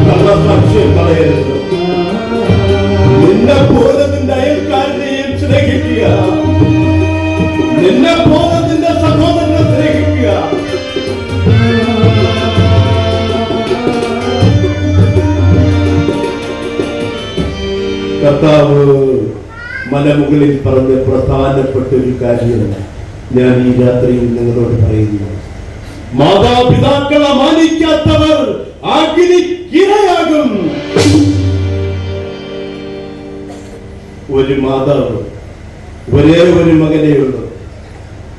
കള്ളസാക്ഷ്യം പറയരുത്. നിന്നെ പോലെ നിന്റെ അയൽക്കാരനെയും സ്നേഹിക്കുക, നിന്നെ പോലെ നിന്റെ സഹോദരനെ സ്നേഹിക്കുക. കർത്താവ് മലമുകളിൽ പറഞ്ഞ പ്രധാനപ്പെട്ട ഒരു കാര്യം ഞാൻ ഈ രാത്രിയിൽ നിങ്ങളോട് പറയുന്നു. മാതാപിതാക്കളെ മാനിക്കാത്തവർ അഗ്നിക്കിരയാകും. ഒരു മാതാവ് ഒരേ ഒരു മകനേ ഉള്ളൂ.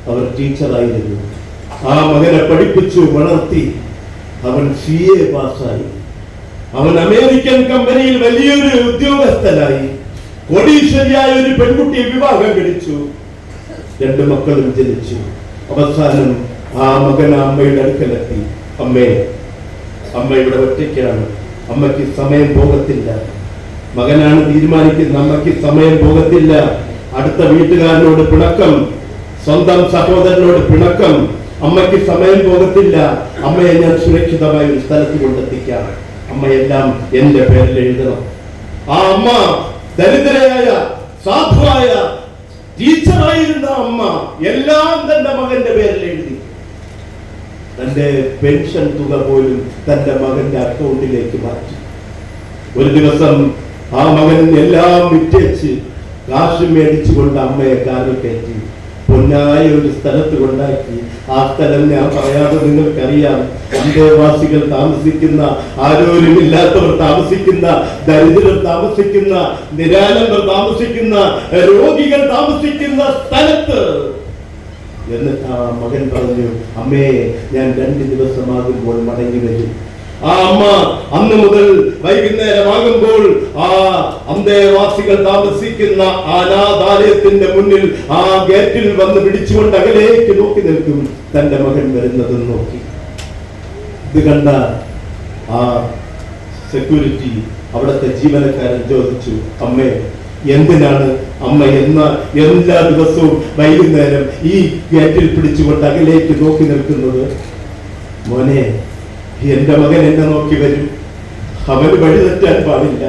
അവർ ടീച്ചറായിരുന്നു. ആ മകനെ പഠിപ്പിച്ചു വളർത്തി. അവൻ CA പാസ്സായി. അവൻ അമേരിക്കൻ കമ്പനിയിൽ വലിയൊരു ഉദ്യോഗസ്ഥനായി. കോടീശ്വരിയായ ഒരു പെൺകുട്ടിയെ വിവാഹം കഴിച്ചു. 2 മക്കളും ജനിച്ചു. അവസാനം ആ മകൻ അമ്മയുടെ അടുക്കലെത്തി. അമ്മ ഇവിടെ ഒറ്റയ്ക്കാണ്, അമ്മയ്ക്ക് സമയം പോകത്തില്ല. മകനാണ് തീരുമാനിക്കുന്നത്, അമ്മയ്ക്ക് സമയം പോകത്തില്ല. അടുത്ത വീട്ടുകാരനോട് പിണക്കം, സ്വന്തം സഹോദരനോട് പിണക്കം. അമ്മയ്ക്ക് സമയം പോകത്തില്ല. അമ്മയെ ഞാൻ സുരക്ഷിതമായ ഒരു സ്ഥലത്ത് കൊണ്ടെത്തിക്കാം. അമ്മയെല്ലാം എന്റെ പേരിൽ എഴുതണം. ആ അമ്മ ദരിദ്രയായ, സാധുവായ, ടീച്ചറായിരുന്ന അമ്മ എല്ലാം തന്റെ മകന്റെ പേരിൽ എഴുതി. തന്റെ പെൻഷൻ തുക പോലും തന്റെ മകന്റെ അക്കൗണ്ടിലേക്ക് മാറ്റി. ഒരു ദിവസം ആ മകൻ എല്ലാം വിറ്റേച്ച് കാശ് മേടിച്ചുകൊണ്ട് അമ്മയെ കാറിൽ കയറ്റി പൊന്നായ ഒരു സ്ഥലത്ത് കൊണ്ടാക്കി. ആ സ്ഥലം ഞാൻ പറയാതെ നിങ്ങൾക്കറിയാം. അന്തേവാസികൾ താമസിക്കുന്ന, ആരോരുമില്ലാത്തവർ താമസിക്കുന്ന, ദരിദ്രർ താമസിക്കുന്ന, നിരാലംബർ താമസിക്കുന്ന, രോഗികൾ താമസിക്കുന്ന സ്ഥലത്ത്. എന്നിട്ട് ആ മകൻ പറഞ്ഞു, അമ്മേ ഞാൻ 2 ദിവസമാകുമ്പോൾ മടങ്ങി വരും. ആ അമ്മ അന്ന് മുതൽ വൈകുന്നേരമാകുമ്പോൾ ആ അന്തേവാസികൾ താമസിക്കുന്ന അനാഥാലയത്തിന്റെ മുന്നിൽ ആ ഗേറ്റിൽ വന്ന് പിടിച്ചുകൊണ്ട് അകലേക്ക് നോക്കി നിൽക്കും. തന്റെ മകൻ വരുന്നതും നോക്കി. ഇത് കണ്ട ആ സെക്യൂരിറ്റി, അവിടുത്തെ ജീവനക്കാരൻ ചോദിച്ചു, അമ്മേ എന്തിനാണ് അമ്മ എല്ലാ ദിവസവും വൈകുന്നേരം ഈ ഗേറ്റിൽ പിടിച്ചുകൊണ്ട് അകലേക്ക് നോക്കി നിൽക്കുന്നത്? മോനെ, എന്റെ മകൻ എന്നെ നോക്കി വരും, അവന് വഴി തെറ്റാൻ പാടില്ല.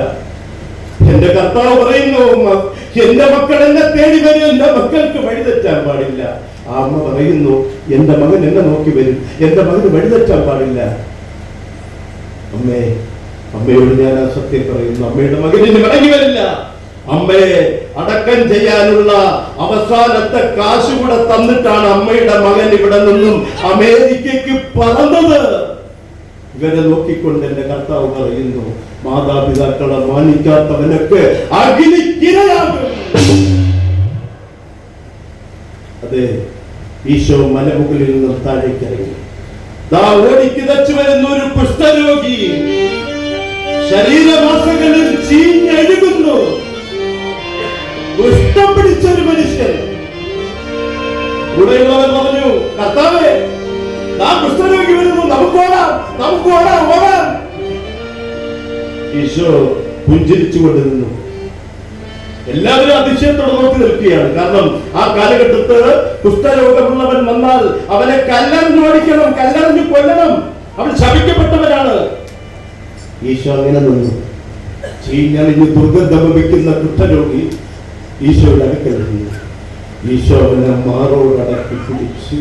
എന്റെ കർത്താവ് പറയുന്നു, എന്റെ മക്കൾ എന്നെ തേടി വരും, എന്റെ മക്കൾക്ക് വഴിതെറ്റാൻ പാടില്ല. ആ അമ്മ പറയുന്നു, എന്റെ മകൻ എന്നെ നോക്കി വരും, എന്റെ മകന് വഴിതെറ്റാൻ പാടില്ല. അമ്മയോട് ഞാൻ ആ സത്യം പറയുന്നു, അമ്മയുടെ മകൻ ഇനി മടങ്ങി വരില്ല. അമ്മയെ അടക്കം ചെയ്യാനുള്ള അവസാനത്തെ കാശ് കൂടെ തന്നിട്ടാണ് അമ്മയുടെ മകൻ ഇവിടെ നിന്നും അമേരിക്കയ്ക്ക് പറന്നത്. ഇവരെ നോക്കിക്കൊണ്ട് എന്റെ കർത്താവ് പറയുന്നു, മാതാപിതാക്കളെ മാനിക്കാത്തവനൊക്കെ അഗ്നിക്കിരയാകും. അതെ, ഈശോ മലമുകളിൽ നിന്നും താഴേക്ക് ഇറങ്ങി. ദാ ഓടിക്കിതച്ചു വരുന്ന ഒരു കുഷ്ഠരോഗി ശരീരമാസങ്ങളിൽ ചീഞ്ഞഴുകുന്നു. കുഷ്ഠം പിടിച്ച ഒരു മനുഷ്യൻ. കൂടെയുള്ളവൻ പറഞ്ഞു, കർത്താവേ, നാം കുഷ്ഠരോഗി വരുന്നു, നമുക്ക് ഓടാം. ഈശോ പുഞ്ചിരിച്ചുകൊണ്ട് നിന്നു. എല്ലാവരും അതിശയത്തോടെ നോക്കി നിൽക്കുകയാണ്. കാരണം ആ കാലഘട്ടത്ത് കുഷ്ഠരോഗമുള്ളവൻ വന്നാൽ അവനെ കല്ലെറിഞ്ഞ് ഓടിക്കണം, കല്ലെറിഞ്ഞ് കൊല്ലണം. അവൻ ശപിക്കപ്പെട്ടവനാണ്. ഈശോ അങ്ങനെ നിന്നു. ചീഞ്ഞളിഞ്ഞ് ദുർഗന്ധം വയ്ക്കുന്ന കുഷ്ഠരോഗി ഈശോയുടെ അടുക്കൽ നിന്നു. ഈശോ അവനെ മാറോടക്കി പിടിച്ചു.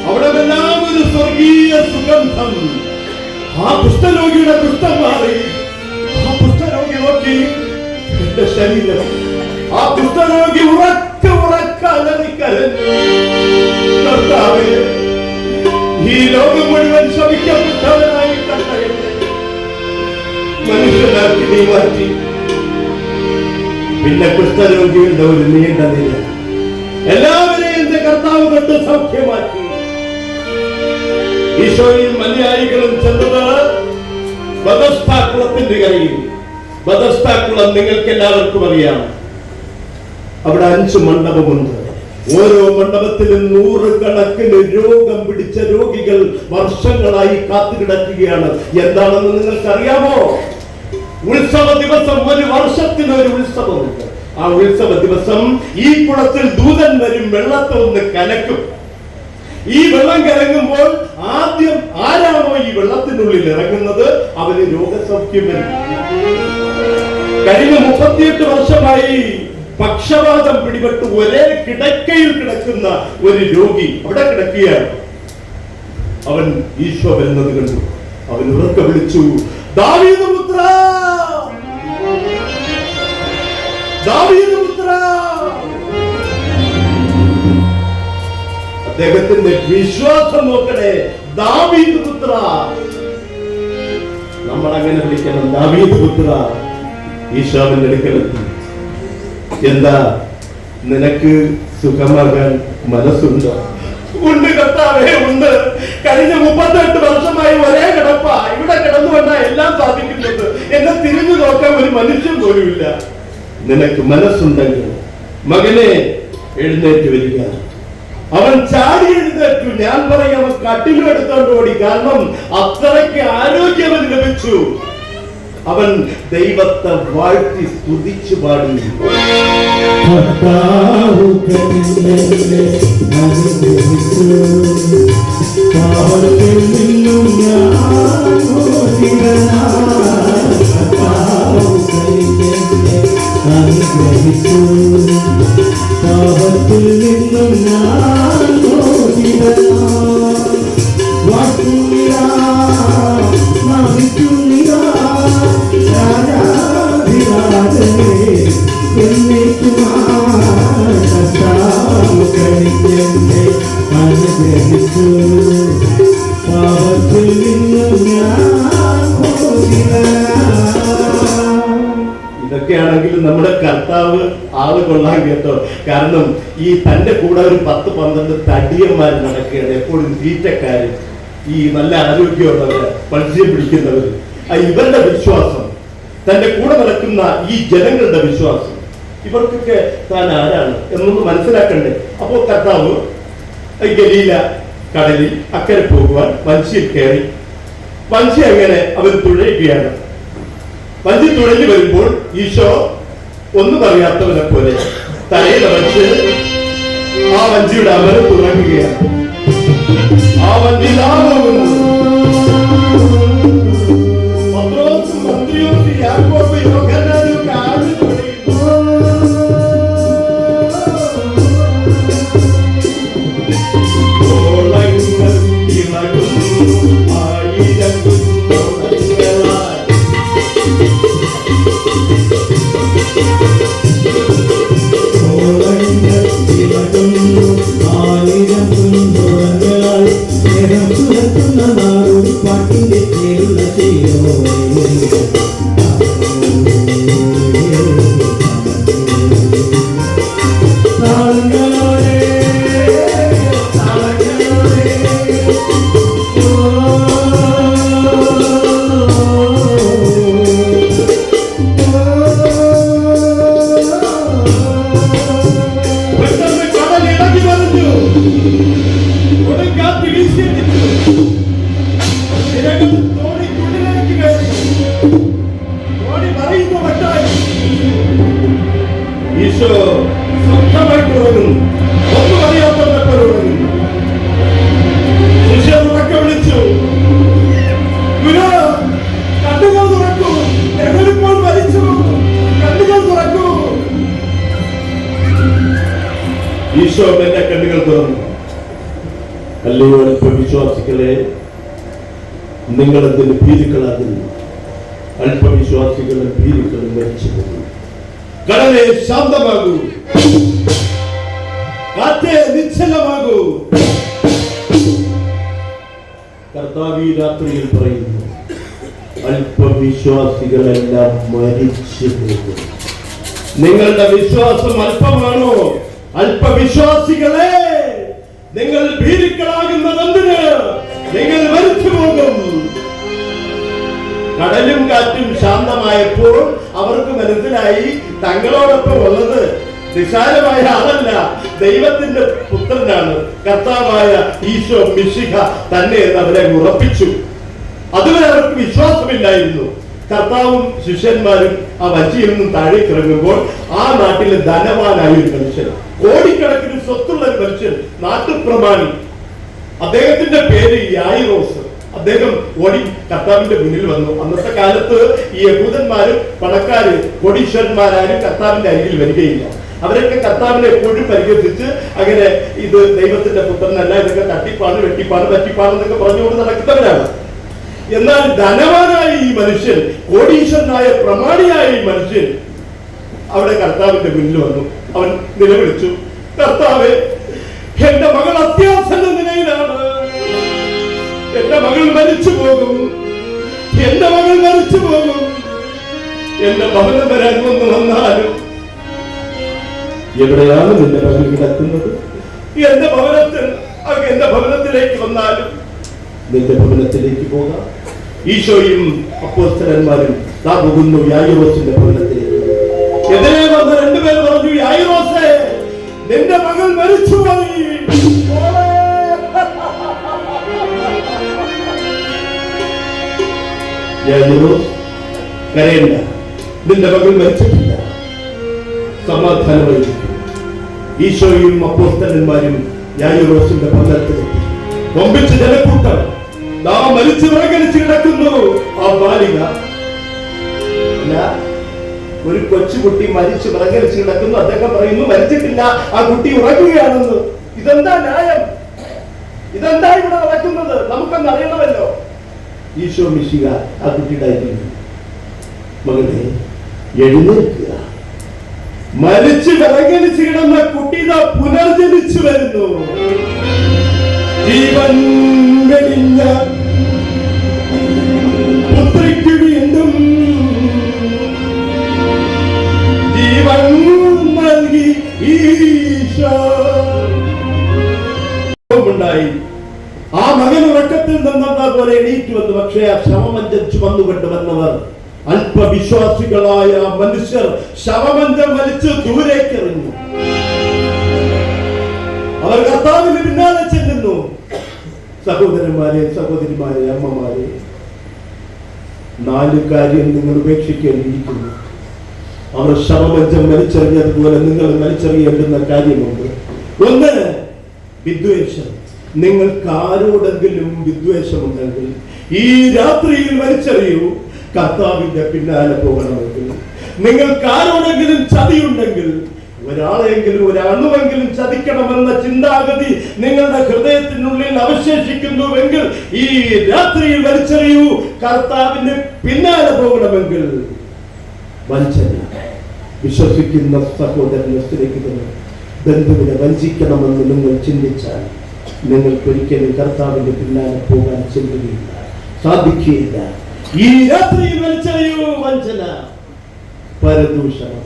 അവിടെല്ലാം ഒരു സ്വർഗീയ സുഗന്ധം. ആ കുഷ്ഠരോഗിയുടെ കുഷ്ഠം മാറി. ആ കുഷ്ഠരോഗി നോക്കി, എന്റെ ശരീരം. ആ കുഷ്ഠരോഗി ഉറക്ക അലറിക്കരഞ്ഞു, കർത്താവേ, ഈ ലോകം മുഴുവൻ ശപിക്കപ്പെട്ടവനായി കണ്ട മനുഷ്യനാക്കി നീ മാറ്റി. പിന്നെ കുഷ്ഠരോഗികളുടെ ഒരു നീണ്ട നില. എല്ലാവരെയും എന്റെ കർത്താവ് കൊണ്ട് സൗഖ്യമാക്കി. ഈശോയും അനുയായികളും ചെന്നത് ബഥസ്താക്കുളത്തിന്റെ കരയിൽ. ബഥസ്താക്കുളം നിങ്ങൾക്ക് എല്ലാവർക്കും അറിയാം. അവിടെ 5 മണ്ഡപമുണ്ട്. ഓരോ മണ്ഡപത്തിലും 100 കണക്കിന് രോഗം പിടിച്ച രോഗികൾ വർഷങ്ങളായി കാത്തുകിടക്കുകയാണ്. എന്താണെന്ന് നിങ്ങൾക്ക് അറിയാമോ? ഉത്സവ ദിവസം, ഒരു വർഷത്തിന് ഒരു ഉത്സവമുണ്ട്. ആ ഉത്സവ ദിവസം ഈ കുളത്തിൽ ദൂതൻ വരും, വെള്ളത്തെ ഒന്ന് കലക്കും. ഈ വെള്ളം കലങ്ങുമ്പോൾ ആദ്യം ആരാണോ ഈ വെള്ളത്തിനുള്ളിൽ ഇറങ്ങുന്നത് അവന് രോഗസൗഖ്യം വരും. കഴിഞ്ഞ 38 വർഷമായി പക്ഷവാതം പിടിപെട്ട് ഒരേ കിടക്കയിൽ കിടക്കുന്ന ഒരു രോഗി അവിടെ കിടക്കുകയാണ്. അവൻ ഈശോ വരുന്നത് കണ്ടു. അവൻ ഉറക്കെ വിളിച്ചു, ദാവീദ് പുത്ര, ദാവീദ് പുത്ര. അദ്ദേഹത്തിന്റെ വിശ്വാസം നോക്കണേ, ദാവീദ് പുത്ര. നമ്മൾ അങ്ങനെ വിളിക്കണം, ദാവീദ് പുത്ര. ഈശോവിന്റെ അടുക്കലെത്തി. എന്താ, നിനക്ക് സുഖമാകാൻ മനസ്സുണ്ടോ? ഉണ്ട് കർത്താവേ, ഉണ്ട്. കഴിഞ്ഞ 38 വർഷമായി ഒരേ കിടപ്പ. ഇവിടെ കിടന്നുകൊണ്ടാ എല്ലാം സാധിക്കുന്നത്. എന്നെ തിരിഞ്ഞു നോക്കാൻ ഒരു മനുഷ്യൻ പോലുമില്ല. നിനക്ക് മനസ്സുണ്ടെങ്കിൽ മകനെ എഴുന്നേറ്റ് വരിക. അവൻ ചാടി എഴുന്നേറ്റു. ഞാൻ പറയും, അവൻ കട്ടിലും എടുത്തോണ്ട് ഓടി. കാരണം അത്രയ്ക്ക് ആരോഗ്യം അവന് ലഭിച്ചു. അവൻ ദൈവത്തെ വാഴ്ത്തി സ്തുതിച്ചു പാടി. പാവത്തിൽ നിന്നും ആള് കൊള്ളാൻ കേട്ടോ. കാരണം ഈ തന്റെ കൂടെ ഒരു 10-12 തടിയന്മാർ നടക്കുകയാണ്, എപ്പോഴും തീറ്റക്കാര്, ഈ നല്ല ആരോഗ്യമുള്ളവര്, മത്സ്യം പിടിക്കുന്നവര്. ഇവരുടെ വിശ്വാസം, തന്റെ കൂടെ നടക്കുന്ന ഈ ജനങ്ങളുടെ വിശ്വാസം, ഇവർക്കൊക്കെ താൻ ആരാണ് എന്നൊന്ന് മനസ്സിലാക്കണ്ടേ. അപ്പോൾ കർത്താവ് ഗലീല കടലിൽ അക്കരെ പോകുവാൻ വഞ്ചിയിൽ കയറി. വഞ്ചി അങ്ങനെ അവർ തുഴയുകയാണ്. വഞ്ചി തുഴഞ്ഞു വരുമ്പോൾ ഈശോ ഒന്നും അറിയാത്തവനെ പോലെ തലയിൽ വച്ച് ആ വഞ്ചിയുടെ അമര തുറങ്ങുകയാണ്. ആ വഞ്ചി ഈശോ സ്വന്തമായിട്ട് ഉറങ്ങുന്നു. ഒന്നും അറിയാത്തവരെ ഉറങ്ങുന്നു. ശിഷ്യർ ഉറക്കെ വിളിച്ചു, ഗുരു, കണ്ണുകൾ തുറക്കൂ, ഞങ്ങളിപ്പോൾ മരിച്ചു, കണ്ണുകൾ തുറക്കൂ. ഈശോ എന്റെ കണ്ണുകൾ തുറന്നു. അല്ലയോ അല്പവിശ്വാസികളെ, നിങ്ങളെന്തിന് ഭീരുക്കളാകുന്നു? അല്പവിശ്വാസികളും ഭീരുക്കളും മരിച്ചു പോകുന്നു. കടലെ ശാന്തമാകൂ, കാറ്റേ നിശ്ചലമാകൂ. കർത്താവ് ഈ രാത്രിയിൽ പറയുന്നു, അല്പവിശ്വാസികളെല്ലാം മരിച്ചു പോകും. നിങ്ങളുടെ വിശ്വാസം അല്പമാണോ? അല്പവിശ്വാസികളെ, നിങ്ങൾ ഭീരുക്കളാകുന്നതെന്തിന്? നിങ്ങൾ മരിച്ചു പോകും. കടലും കാറ്റും ശാന്തമായപ്പോൾ അവർക്ക് മനസ്സിലായി തങ്ങളോടൊപ്പം ഉള്ളത് നിസാരമായ ആളല്ല, ദൈവത്തിന്റെ പുത്രനാണ്, കർത്താവായ ഈശോ മിശിഹ തന്നെ എന്ന് അവരെ ഉറപ്പിച്ചു. അതുവരെ അവർക്ക് വിശ്വാസമില്ലായിരുന്നു. കർത്താവും ശിഷ്യന്മാരും ആ വഞ്ചിയിൽ നിന്നും താഴേക്ക് ഇറങ്ങുമ്പോൾ ആ നാട്ടിലെ ധനവാനായ ഒരു മനുഷ്യൻ, കോടിക്കണക്കിന് സ്വത്തുള്ള ഒരു മനുഷ്യൻ, നാട്ടുപ്രമാണി, അദ്ദേഹത്തിന്റെ പേര് യായിറോസ്. അദ്ദേഹം ഓടി കർത്താവിന്റെ മുന്നിൽ വന്നു. അന്നത്തെ കാലത്ത് ഈ യഹൂദന്മാരും പണക്കാര് കോടീശ്വരന്മാരാരും കർത്താവിന്റെ അരികിൽ വരികയില്ല. അവരൊക്കെ കർത്താവിനെ എപ്പോഴും പരിഹസിച്ച് അങ്ങനെ ഇത് ദൈവത്തിന്റെ പുത്രനല്ല, ഇതൊക്കെ തട്ടിപ്പാണ്, വെട്ടിപ്പാണ്, പറ്റിപ്പാണെന്നൊക്കെ പറഞ്ഞുകൊണ്ട് നടക്കുന്നവരാണ്. എന്നാൽ ധനവാനായ ഈ മനുഷ്യൻ, കോടീശ്വരനായ പ്രമാണിയായ ഈ മനുഷ്യൻ അവിടെ കർത്താവിന്റെ മുന്നിൽ വന്നു. അവൻ നിലവിളിച്ചു, കർത്താവേ, എന്റെ മകൾ അത്യാസന്ന നിലയിലാണ്, എന്റെ മകൾ മരിച്ചു പോകും, എന്റെ മകൾ മരിച്ചു പോകും, എന്റെ ഭവനം വരാൻ വന്നാലും എവിടെയാണ് നിന്റെ മകൾ കിടക്കുന്നത്? എന്റെ ഭവനത്തിലേക്ക് വന്നാലും നിന്റെ ഭവനത്തിലേക്ക് പോകാം. ഈശോയും അപ്പോസ്തലന്മാരും താ പോകുന്നു യായിറോസിന്റെ ഭവനത്തിലേക്ക്. എതിരെ വന്ന രണ്ടുപേർ പറഞ്ഞു, യായിറോസേ, നിന്റെ മകൾ മരിച്ചുപോയി. യായിറോസ്, കരയണ്ട, നിന്റെ മകൾ മരിച്ചിട്ടില്ല, സമാധാനമായി. ഈശോയും അപ്പോസ്തലന്മാരും യായിറോസിന്റെ ഭവനത്തിലെത്തി. കൊമ്പിച്ച് ജനക്കൂട്ടം മരിച്ചു വിറകലിച്ച് കിടക്കുന്നു. ആ ബാലിക, ഒരു കൊച്ചുകുട്ടി മരിച്ചു വിറകലിച്ച് കിടക്കുന്നു. അദ്ദേഹം പറയുന്നു മരിച്ചിട്ടില്ല, ആ കുട്ടി ഉറങ്ങുകയാണെന്ന്. ഇതെന്താ ന്യായം? ഇതെന്താ ഇവിടെ നടക്കുന്നത്? നമുക്കൊന്ന് അറിയണമല്ലോ. ഈശോ മിശിഹ ആ കുട്ടിയുടെ മകനെ എഴുന്നേൽക്കുക. മരിച്ചു വിറകലിച്ച് കിടന്ന കുട്ടി പുനർജനിച്ചു വരുന്നു. ജീവൻ വെടിഞ്ഞ പുത്രിക്ക് വീണ്ടും ജീവൻ അവർ എണീറ്റ് വന്നു. പക്ഷേ ആ ശവമഞ്ചം ചുമന്നുകൊണ്ട് വന്നവർ അല്പവിശ്വാസികളായ മനുഷ്യർ ശവമഞ്ചം വലിച്ച് ദൂരേക്ക് എറിഞ്ഞു. അവർ കർത്താവിന് പിന്നാലെ ചെല്ലുന്നു. സഹോദരന്മാരെ, സഹോദരിമാരെ, അമ്മമാരെ, 4 കാര്യം നിങ്ങൾ ഉപേക്ഷിക്കേണ്ടിയിരിക്കുന്നു. അവർ ശവമഞ്ചം വലിച്ചെറിഞ്ഞതുപോലെ നിങ്ങൾ വലിച്ചെറിയേണ്ടുന്ന കാര്യമുണ്ട്. 1, വിദ്വേഷം. നിങ്ങൾക്ക് ആരോടെങ്കിലും വിദ്വേഷമുണ്ടെങ്കിൽ ഈ രാത്രിയിൽ വലിച്ചെറിയൂ. കർത്താവിന്റെ പിന്നാലെ പോകണമെങ്കിൽ, നിങ്ങൾക്ക് ആരോടെങ്കിലും ചതിയുണ്ടെങ്കിൽ, ഒരാളെങ്കിലും ഒരണുവെങ്കിലും ചതിക്കണമെന്ന ചിന്താഗതി നിങ്ങളുടെ ഹൃദയത്തിനുള്ളിൽ അവശേഷിക്കുന്നുവെങ്കിൽ ഈ രാത്രിയിൽ വലിച്ചെറിയൂ. കർത്താവിന്റെ പിന്നാലെ പോകണമെങ്കിൽ വഞ്ചന. വിശ്വസിക്കുന്ന സഹോദരനെ സ്നേഹിക്കുന്നു ബന്ധുവിനെ വഞ്ചിക്കണമെന്ന് നിങ്ങൾ ചിന്തിച്ചാൽ നിങ്ങൾക്കൊരിക്കലും കർത്താവിന്റെ പിന്നാലെ പോകാൻ ചിന്തിക്കുകയില്ല, സാധിക്കുകയില്ല. ഈ രാത്രിയിൽ വലിച്ചെറിയൂ. വഞ്ചന, പരദൂഷണം.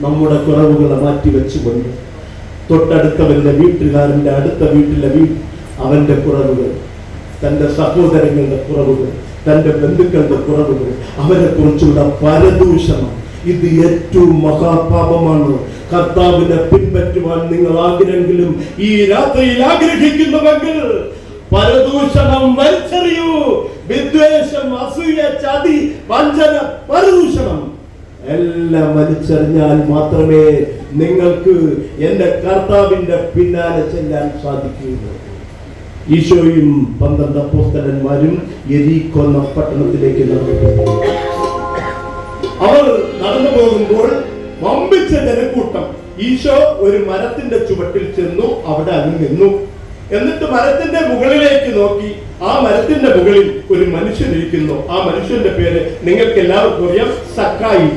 നമ്മുടെ കുറവുകളെ മാറ്റിവെച്ചുകൊണ്ട് തൊട്ടടുത്തവന്റെ വീട്ടുകാരന്റെ അടുത്ത വീട്ടിലെ അവന്റെ കുറവുകൾ, തന്റെ സഹോദരങ്ങളുടെ കുറവുകൾ, തന്റെ ബന്ധുക്കളുടെ കുറവുകൾ, അവരെ കുറിച്ചുള്ള പരദൂഷണം, ഇത് ഏറ്റവും മഹാപാപമാണ്. കർത്താവിനെ പിൻപറ്റുവാൻ നിങ്ങൾ ആഗ്രഹമെങ്കിലും ഈ രാത്രിയിൽ ആഗ്രഹിക്കുന്നുവെങ്കിൽ പരദൂഷണം വലിച്ചെറിയൂ. വിദ്വേഷം, അസൂയ, ചതി, വഞ്ചന, പരദൂഷണം എല്ലാം വലിച്ചെറിഞ്ഞാൽ മാത്രമേ നിങ്ങൾക്ക് എന്റെ കർത്താവിന്റെ പിന്നാലെ ചെല്ലാൻ സാധിക്കുകയുള്ളൂ. ഈശോയും 12 അപ്പോസ്തലന്മാരും യെരിക്കോ എന്ന പട്ടണത്തിലേക്ക് നടന്നു. അവർ നടന്നു പോകുമ്പോൾ വമ്പിച്ച ജനക്കൂട്ടം. ഈശോ ഒരു മരത്തിന്റെ ചുവട്ടിൽ ചെന്നു, അവിടെ അങ്ങ് നിന്നു. എന്നിട്ട് മരത്തിന്റെ മുകളിലേക്ക് നോക്കി. ആ മരത്തിന്റെ മുകളിൽ ഒരു മനുഷ്യൻ ഇരിക്കുന്നു. ആ മനുഷ്യന്റെ പേര് നിങ്ങൾക്ക് എല്ലാവർക്കും അറിയാം, സക്കായി.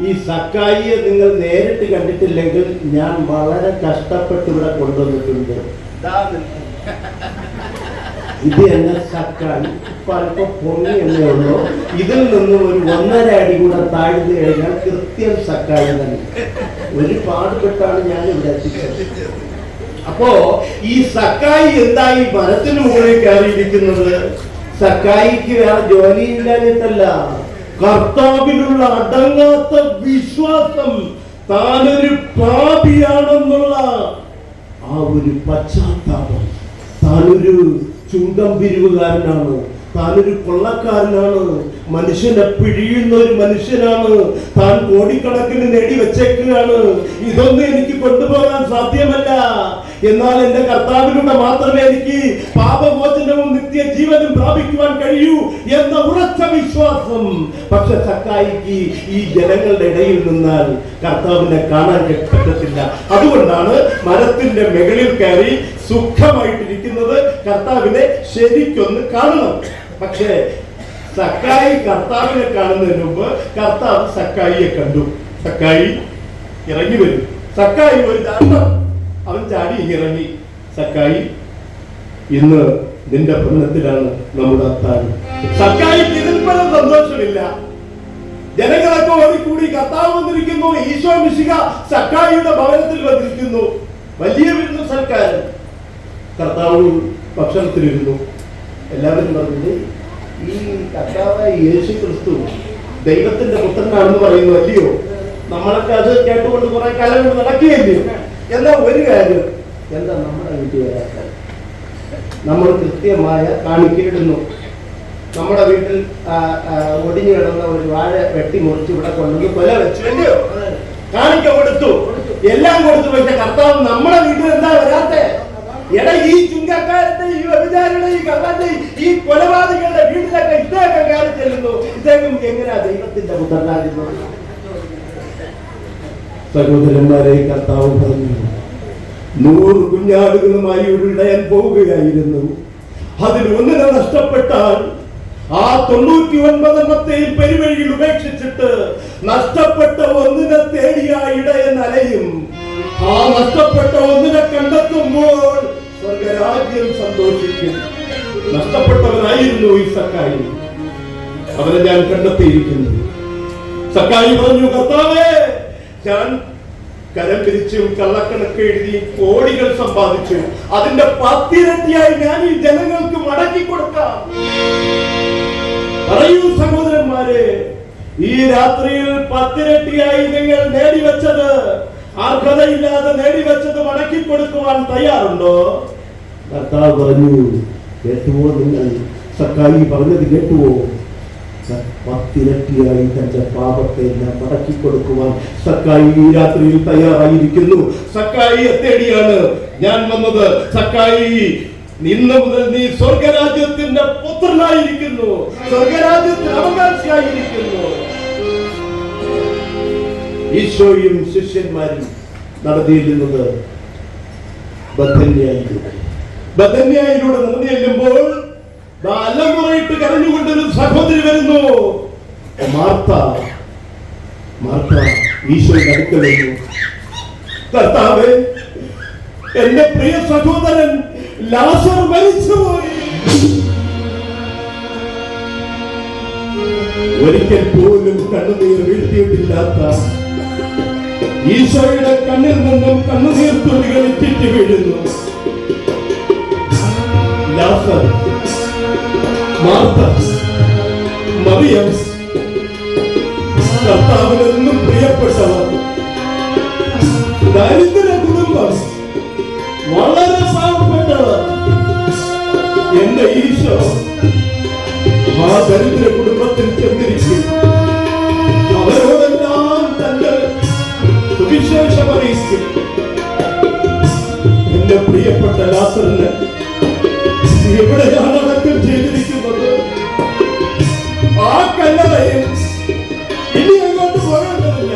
ഈ സക്കായിയെ നിങ്ങൾ നേരിട്ട് കണ്ടിട്ടില്ലെങ്കിൽ ഞാൻ വളരെ കഷ്ടപ്പെട്ട് ഇവിടെ കൊണ്ടുവന്നിട്ടുണ്ട്. ഇത് എന്നെ സക്കായി ഇപ്പൊ അല്പം പൊങ്ങി എന്നേ ഉള്ളൂ. ഇതിൽ നിന്നും ഒരു 1.5 അടി കൂടെ താഴ്ന്നു കഴിഞ്ഞാൽ കൃത്യം സക്കായി തന്നെ. ഒരുപാടുപെട്ടാണ് ഞാൻ ഇവിടെ എത്തിച്ചത്. അപ്പോ ഈ സക്കായി എന്തായി മരത്തിന് മുകളിൽ കയറിയിരിക്കുന്നത്? സക്കായിക്ക് വേറെ ജോലിയില്ലാഞ്ഞിട്ടല്ല, കർത്താവിലുള്ള അടങ്ങാത്ത വിശ്വാസം, താനൊരു പാപിയാണെന്നുള്ള ആ ഒരു പശ്ചാത്താപം, താനൊരു ചുങ്കം പിരിവുകാരനാണ്, താനൊരു കൊള്ളക്കാരനാണ്, മനുഷ്യനെ പിഴിയുന്ന ഒരു മനുഷ്യനാണ്, താൻ കോടിക്കണക്കിന് നേടി വെച്ചേക്കുകയാണ്. ഇതൊന്നും എനിക്ക് കൊണ്ടുപോകാൻ സാധ്യമല്ല. എന്നാൽ എന്റെ കർത്താവിലൂടെ മാത്രമേ എനിക്ക് പാപമോചനവും നിത്യജീവനും പ്രാപിക്കുവാൻ കഴിയൂ എന്ന ഉറച്ച വിശ്വാസം. പക്ഷെ സക്കായിക്ക് ഈ ജനങ്ങളുടെ ഇടയിൽ നിന്നാൽ കർത്താവിനെ കാണാൻ പറ്റത്തില്ല. അതുകൊണ്ടാണ് മരത്തിന്റെ മുകളിൽ കയറി സുഖമായിട്ടിരിക്കുന്നത്. കർത്താവിനെ ശരിക്കൊന്ന് കാണണം. പക്ഷേ സക്കായി കർത്താവിനെ കാണുന്നതിന് മുമ്പ് കർത്താവ് സക്കായിയെ കണ്ടു. സക്കായി ഇറങ്ങി വരും. സക്കായി ഒരു ചാട്ടം, അവൻ ചാടി ഇറങ്ങി. സക്കായി, ഇന്ന് നിന്റെ ഭവനത്തിലാണ് നമ്മുടെ അത്താഴം. സക്കായിക്ക് ഇതിൽ പരം സന്തോഷമില്ല. ജനങ്ങളൊക്കെ ഓടിക്കൂടി കർത്താവ് വന്നിരിക്കുന്നു. ഈശോ മിശിഹ സക്കായിയുടെ ഭവനത്തിൽ വന്നിരിക്കുന്നു. വലിയ വിരുന്ന് സൽക്കാരം. കർത്താവ് ഭക്ഷണത്തിലിരുന്നു. എല്ലാവരും പറഞ്ഞു, ഈ കർത്താവായ യേശു ക്രിസ്തു ദൈവത്തിന്റെ പുത്രനാണെന്ന് പറയുന്നു, അല്ലയോ? നമ്മളൊക്കെ അത് കേട്ടുകൊണ്ട് കുറെ കാലം കൊണ്ട് നടക്കുകയല്ലയോ? എന്നാ ഒരു കാര്യം, എന്താ നമ്മുടെ വീട്ടിൽ വരാൻ? നമ്മൾ കൃത്യമായ കാണിക്കയിടുന്നു. നമ്മുടെ വീട്ടിൽ ഒടിഞ്ഞു കിടന്ന ഒരു വാഴ വെട്ടി മുറിച്ച് ഇവിടെ കൊണ്ടുവന്ന് കൊല വെച്ചു, അല്ലയോ? കാണിക്ക കൊടുത്തു, എല്ലാം കൊടുത്തു. പക്ഷെ കർത്താവ് നമ്മുടെ വീട്ടിൽ എന്താ വരാത്തെ? എടാ ഈ ചുങ്കക്കാരന്റെ ഈ വ്യഭിചാരിയുടെ ഈ കള്ളന്റെ ഈ കൊലപാതകളുടെ വീട്ടിലൊക്കെ ഇദ്ദേഹം കയറി ചെല്ലുന്നു. ഇദ്ദേഹം എങ്ങനെയാ ദൈവത്തിന്റെ പുത്രനാകുന്നത്? സഹോദരന്മാരെ, കർത്താവ് പറഞ്ഞു 100 കുഞ്ഞാടുകളുമായി ഒരു ഇടയൻ പോവുകയായിരുന്നു. അതിൽ ഒന്നിനെ നഷ്ടപ്പെട്ടാൽ ആ 99 പെരുവഴിയിൽ ഉപേക്ഷിച്ചിട്ട് നഷ്ടപ്പെട്ട ഒന്നിനെ തേടിയ ഇടയൻ അലയും. ആ നഷ്ടപ്പെട്ട ഒന്നിനെ കണ്ടെത്തുമ്പോൾ സ്വർഗരാജ്യം സന്തോഷിക്കും. നഷ്ടപ്പെട്ടവനായിരുന്നു ഈ സക്കായി. അവനെ ഞാൻ കണ്ടെത്തിയിരിക്കുന്നു. സക്കായി പറഞ്ഞു, കർത്താവേ, ഞാൻ കരം പിരിച്ചും കള്ളക്കണക്ക് എഴുതി കോടികൾ സമ്പാദിച്ചു. അതിന്റെ 10 ഇരട്ടിയായി ഞാൻ ഈ ജനങ്ങൾക്ക് മടക്കി കൊടുക്കാം. പറയൂ സഹോദരന്മാരെ, ഈ രാത്രിയിൽ 10 ഇരട്ടിയായി നിങ്ങൾ നേടിവെച്ചത്, അർഹതയില്ലാതെ നേടിവെച്ചത് മടക്കി കൊടുക്കുവാൻ തയ്യാറുണ്ടോ? കർത്താവ് പറഞ്ഞു, കേട്ടുവോ നിങ്ങൾ? സക്കായി പറഞ്ഞത് കേട്ടുവോ? 10 ഇരട്ടിയായി തന്റെ പാപത്തെ മടക്കി കൊടുക്കുവാൻ സക്കായി ഈ രാത്രിയിൽ തയ്യാറായിരിക്കുന്നു. സക്കായിയെ തേടിയാണ് ഞാൻ വന്നത്. സക്കായി, ഇന്ന് മുതൽ നീ സ്വർഗരാജ്യത്തിന്റെ പുത്രനായിരിക്കുന്നു, സ്വർഗരാജ്യത്തിന് അവകാശിയായിരിക്കുന്നു. ഈശോയും ശിഷ്യന്മാരും നടത്തിയിരുന്നത് ബഥന്യയിലൂടെ നടന്നു ചെല്ലുമ്പോൾ അലമുറയിട്ട് കരഞ്ഞുകൊണ്ടൊരു സഹോദരി വരുന്നു. മാർത്ത ഈശോയുടെ അടുക്കൽ വരുന്നു. കർത്താവേ, എന്റെ പ്രിയ സഹോദരൻ ലാസർ മരിച്ചുപോയി. ഒരിക്കൽ പോലും കണ്ണുനീർ വീഴ്ത്തിയിട്ടില്ലാത്ത ഈശോയുടെ കണ്ണിൽ നിന്നും കണ്ണുനീർ തുള്ളികൾ ഇറ്റിറ്റ് വീഴുന്നു. ലാസർ, മാർത്ത, മറിയം, കർത്താവിനെന്നും പ്രിയപ്പെട്ടവർ, ദരിദ്ര കുടുംബം, വളരെ പാവപ്പെട്ടവർ. എന്റെ ഈശോ ആ ദരിദ്ര കുടുംബത്തിൽ ചെന്നിരിക്കും. അവരോടെല്ലാം തന്റെ സുവിശേഷം അറിയിക്കും. എന്റെ പ്രിയപ്പെട്ട ലാസറിന് എവിടെയാണ് അടക്കം ചെയ്തിരിക്കുന്നത്? ആ കല്ലറയിൽ ഇനി അങ്ങോട്ട് പോകേണ്ടതില്ല.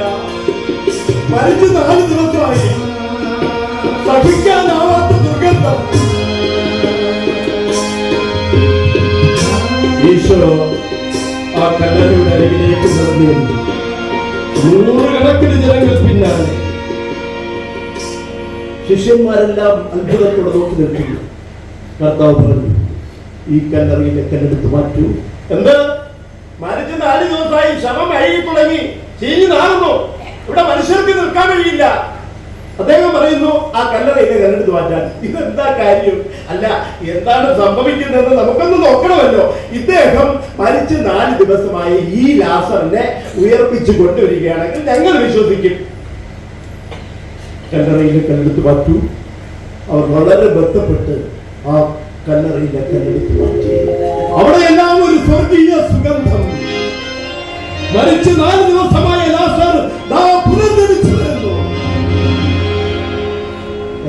മരിച്ച് 4 ദിവസമായി. സഹിക്കാനാവാത്ത ദുർഗന്ധം. ഈശോ ആ കല്ലറയുടെ അരികിലേക്ക് നടന്നു. 100 കണക്കിന് ജനങ്ങൾ പിന്നാലെ. ശിഷ്യന്മാരെല്ലാം അത്ഭുതത്തോടെ നോക്കി നിൽക്കുന്നു. കർത്താവ് പറഞ്ഞു, ഈ കല്ലറയിലെ കല്ലെടുത്ത് മാറ്റൂ. എന്ത്? മരിച്ച് 4 ദിവസമായി, ശവം അഴുകി തുടങ്ങി, ചീഞ്ഞു നാറുന്നു. ഇവിടെ മനുഷ്യർക്ക് നിൽക്കാൻ കഴിയില്ല. അദ്ദേഹം പറയുന്നു, ആ കല്ലറയിലെ കല്ലെടുത്ത് മാറ്റാൻ. ഇതെന്താ കാര്യം? അല്ല, എന്താണ് സംഭവിക്കുന്നതെന്ന് നമുക്കൊന്ന് നോക്കണമല്ലോ. ഇദ്ദേഹം മരിച്ച് 4 ദിവസമായി ഈ ലാസറിനെ ഉയർപ്പിച്ചു കൊണ്ടുവരികയാണെങ്കിൽ ഞങ്ങൾ വിശ്വസിക്കും. കല്ലറയിലെ കല്ലെടുത്ത് മാറ്റൂ. അവർ വളരെ ബന്ധപ്പെട്ട് ആ കല്ലറയിലെ കല്ലെടുത്ത് മാറ്റി. അവിടെയെല്ലാം ഒരു സ്വർഗീയ സുഗന്ധം. മരിച്ച് 4 ദിവസമായ ലാസർ പുനർജനിച്ചു വരുന്നു.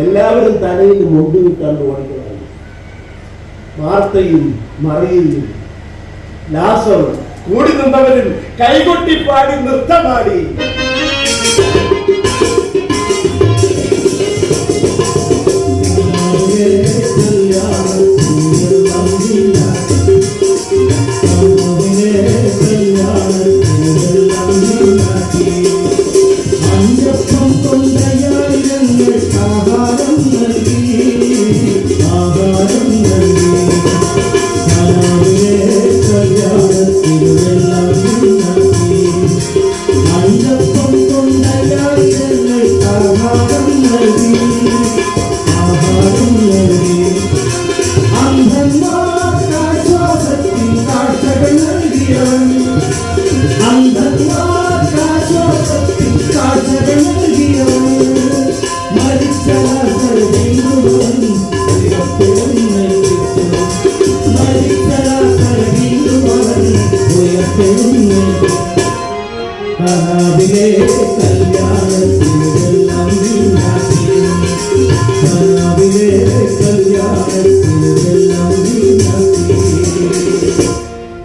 എല്ലാവരും തലയിൽ മുണ്ടുവിട്ടാണ്ട് ഓടികളായി. മാർത്തയും മറിയയും ലാസറും കൂടി നിന്നവരും കൈകൊട്ടിപ്പാടി നൃത്തമാടി. കല്യാണ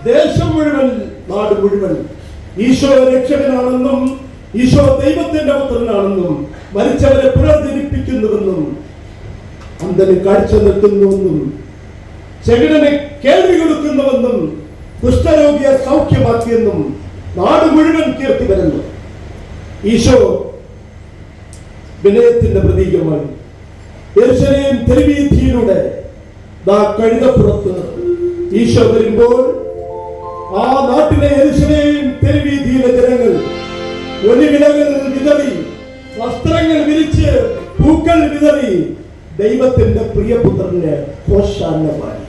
ദേശം മുഴുവൻ നാട് മുഴുവൻ ഈശോ രക്ഷകനാണെന്നും ഈശോ ദൈവത്തിന്റെ പുത്രനാണെന്നും മരിച്ചവരെ പുനർജനിപ്പിക്കുന്നുവെന്നും അന്ധന് കാഴ്ച നിർത്തുന്നുവെന്നും ചെകിടന് കേൾവി കൊടുക്കുന്നുവെന്നും കുഷ്ഠരോഗിയെ സൗഖ്യമാക്കിയെന്നും നാട് മുഴുവൻ കീർത്തി വരുന്നു. ഈശോ വിനയത്തിന്റെ പ്രതീകമായി യെരൂശലേം തെരുവീഥിയിലൂടെ കഴുതപ്പുറത്ത് ഈശോ വരുമ്പോൾ ആ നാട്ടിലെ യെരൂശലേം തെരുവീഥിയിലെ ജനങ്ങൾ ഒലിവിലകൾ വിതറി, വസ്ത്രങ്ങൾ വിരിച്ച്, പൂക്കൾ വിതറി ദൈവത്തിന്റെ പ്രിയപുത്രന് ഹോശാന പാടി.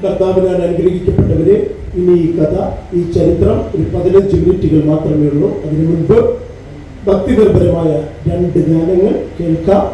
കർത്താവിനാൽ അനുഗ്രഹിക്കപ്പെട്ടവരെ, ഇനി ഈ കഥ, ഈ ചരിത്രം ഒരു 15 മിനിറ്റുകൾ മാത്രമേ ഉള്ളൂ. അതിനു മുൻപ് ഭക്തിനിർഭരമായ 2 ഗാനങ്ങൾ കേൾക്കാം.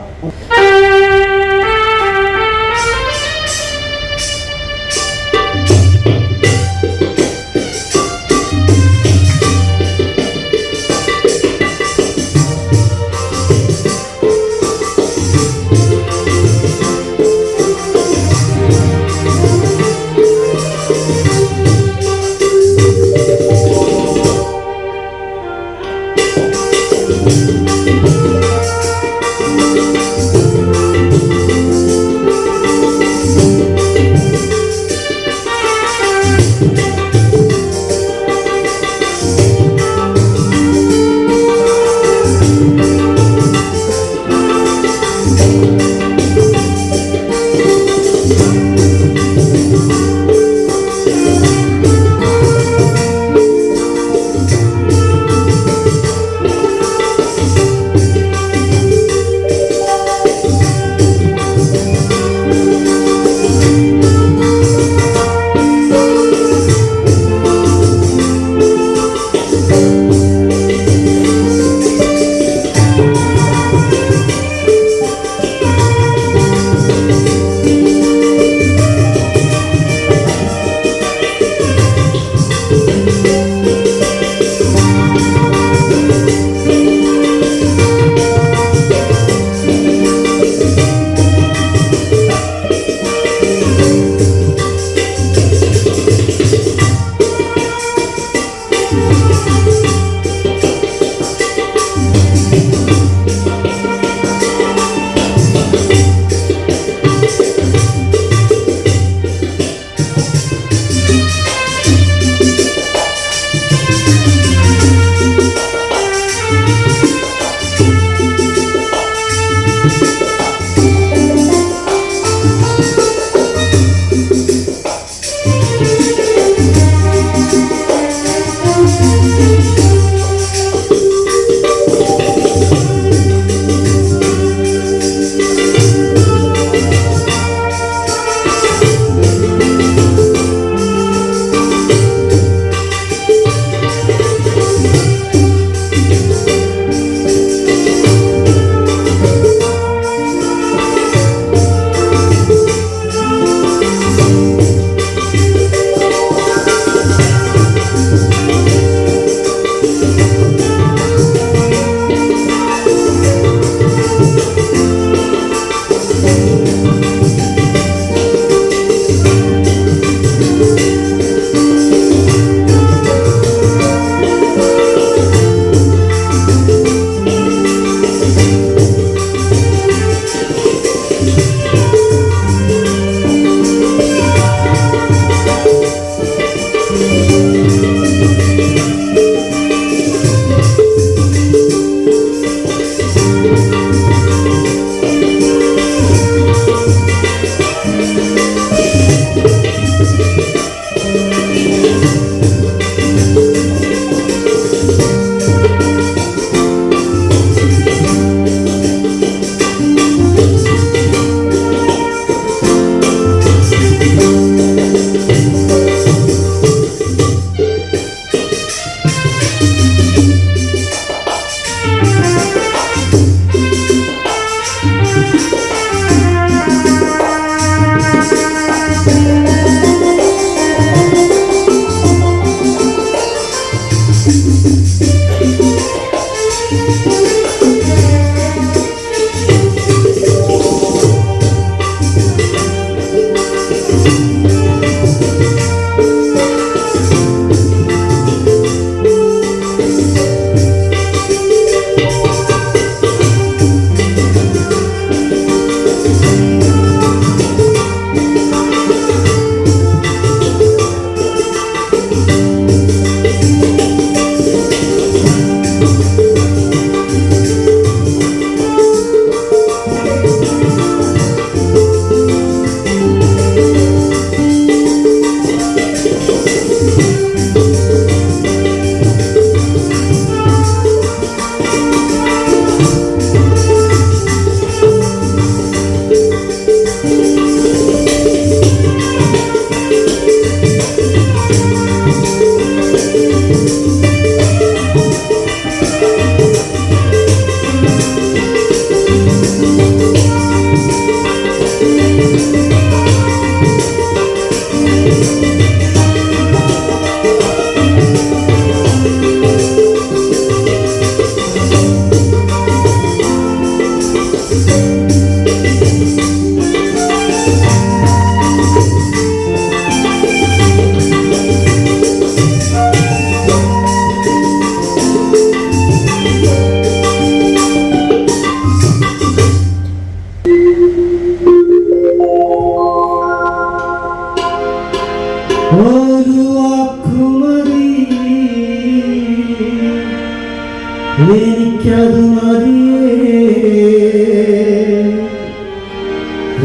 എനിക്കത് മതിയേ,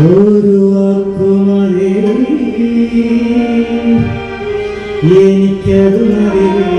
ഒരു വാക്കു മതി, എനിക്കത് മതിയേ.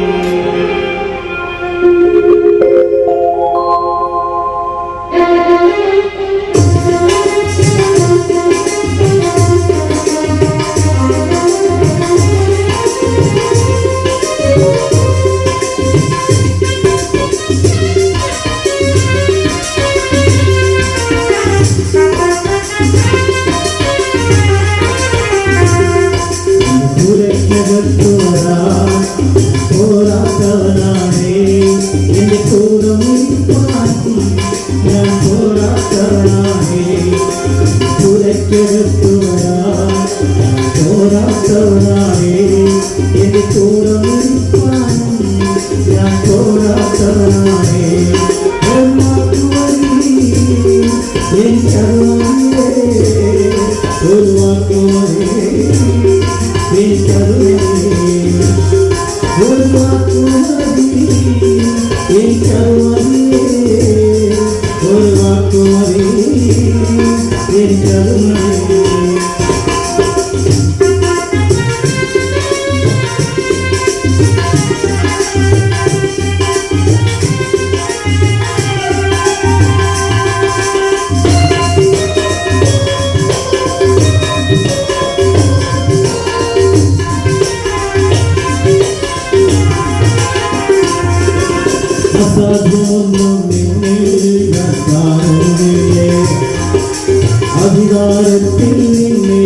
അധികാരത്തിൽ നിന്നെ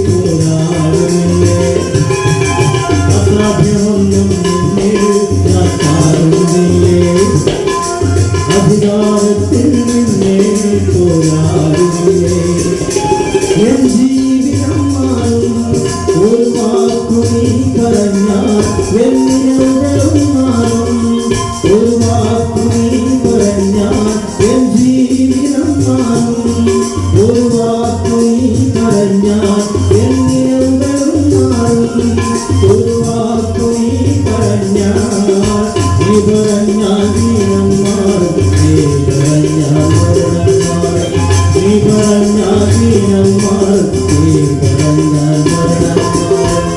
പോരാടുന്നില്ലേ, അസാധ്യമൊന്നും നിന്നെ കാണുന്നില്ലേ, അധികാരത്തിൽ നിന്നെ പോരാടുന്നില്ലേ. എൻ ജീവിതം മാറും ഒരു വാക്കു നീ പറഞ്ഞാൽ, എന്നിലും മാറും ഒരു വാക്കു നീ പറഞ്ഞാൽ, എൻ ജീവിതം മാറും ഒരു വാക്കു നീ പറഞ്ഞാൽ, എന്നിലും മാറും ഒരു വാക്കു നീ പറഞ്ഞാൽ. നീ പറഞ്ഞാൽ ജീവൻ മാറും, നീ പറഞ്ഞാൽ മരണം മാറും, നീ പറഞ്ഞാൽ ജീവൻ മാറും, നീ പറഞ്ഞാൽ മരണം മാറും.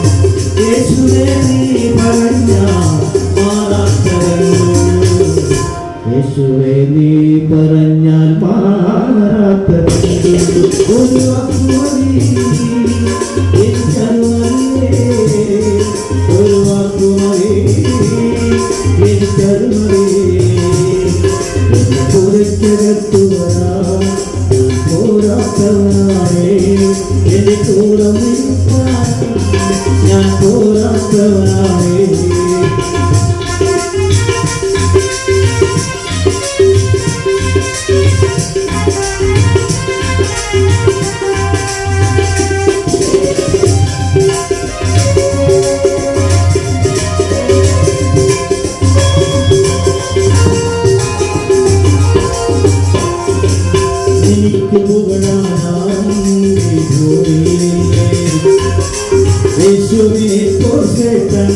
യേശുവേ നീ പറഞ്ഞാൽ മാറാത്തവൻ, യേശുവേ നീ പറഞ്ഞാൽ മാറാത്തവൻ. ഒരു വാക്കു മതി, എനിക്കത് മതിയേ, ഒരു വാക്കു മതി, എനിക്കത് മതിയേ. എന്നെ കുറിച്ചകത്തു വരാൻ പോരാത്തവനായേ, എന്റെ കൂടെ നിൽക്കാൻ ഞാൻ പോരാത്തവനായേ. എനിക്ക് പുകഴാനായി ഭൂമിയിലെ യേശുവിനെ പോഷകൻ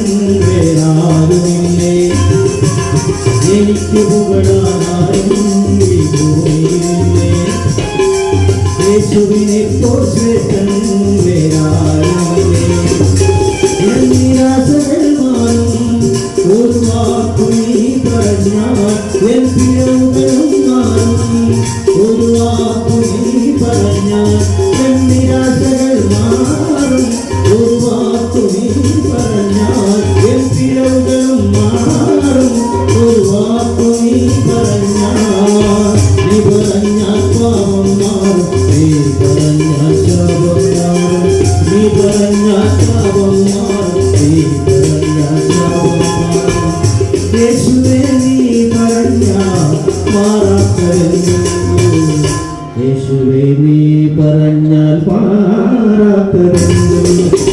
വേറാരുമില്ലേ, എനിക്ക് പുകഴാനായി ഭൂമിയിലെ യേശുവിനെ പോഷകൻ വേറാരുമില്ലേ. എൻ നിരാശകൾ മാറും ഒരു വാക്കു നീ പറഞ്ഞാൽ, എൻ പിഴവുകളും മാറും ഒരു വാക്കു നീ പറഞ്ഞാൽ, എൻ നിരാശകൾ മാറും ഒരു വാക്കു നീ പറഞ്ഞാൽ, എൻ പിഴവുകളും മാറും ഒരു വാക്കു നീ പറഞ്ഞാൽ. നീ പറഞ്ഞാൽ പാപം മാറും, നീ പറഞ്ഞാൽ ശാപം മാറും, നീ പറഞ്ഞാൽ പാപം മാറും, നീ പറഞ്ഞാൽ ശാപം മാറും. യേശുവേ നീ പറഞ്ഞാൽ മാറാത്തവൻ, യേശുവേ നീ പറഞ്ഞാൽ മാറാത്തവൻ.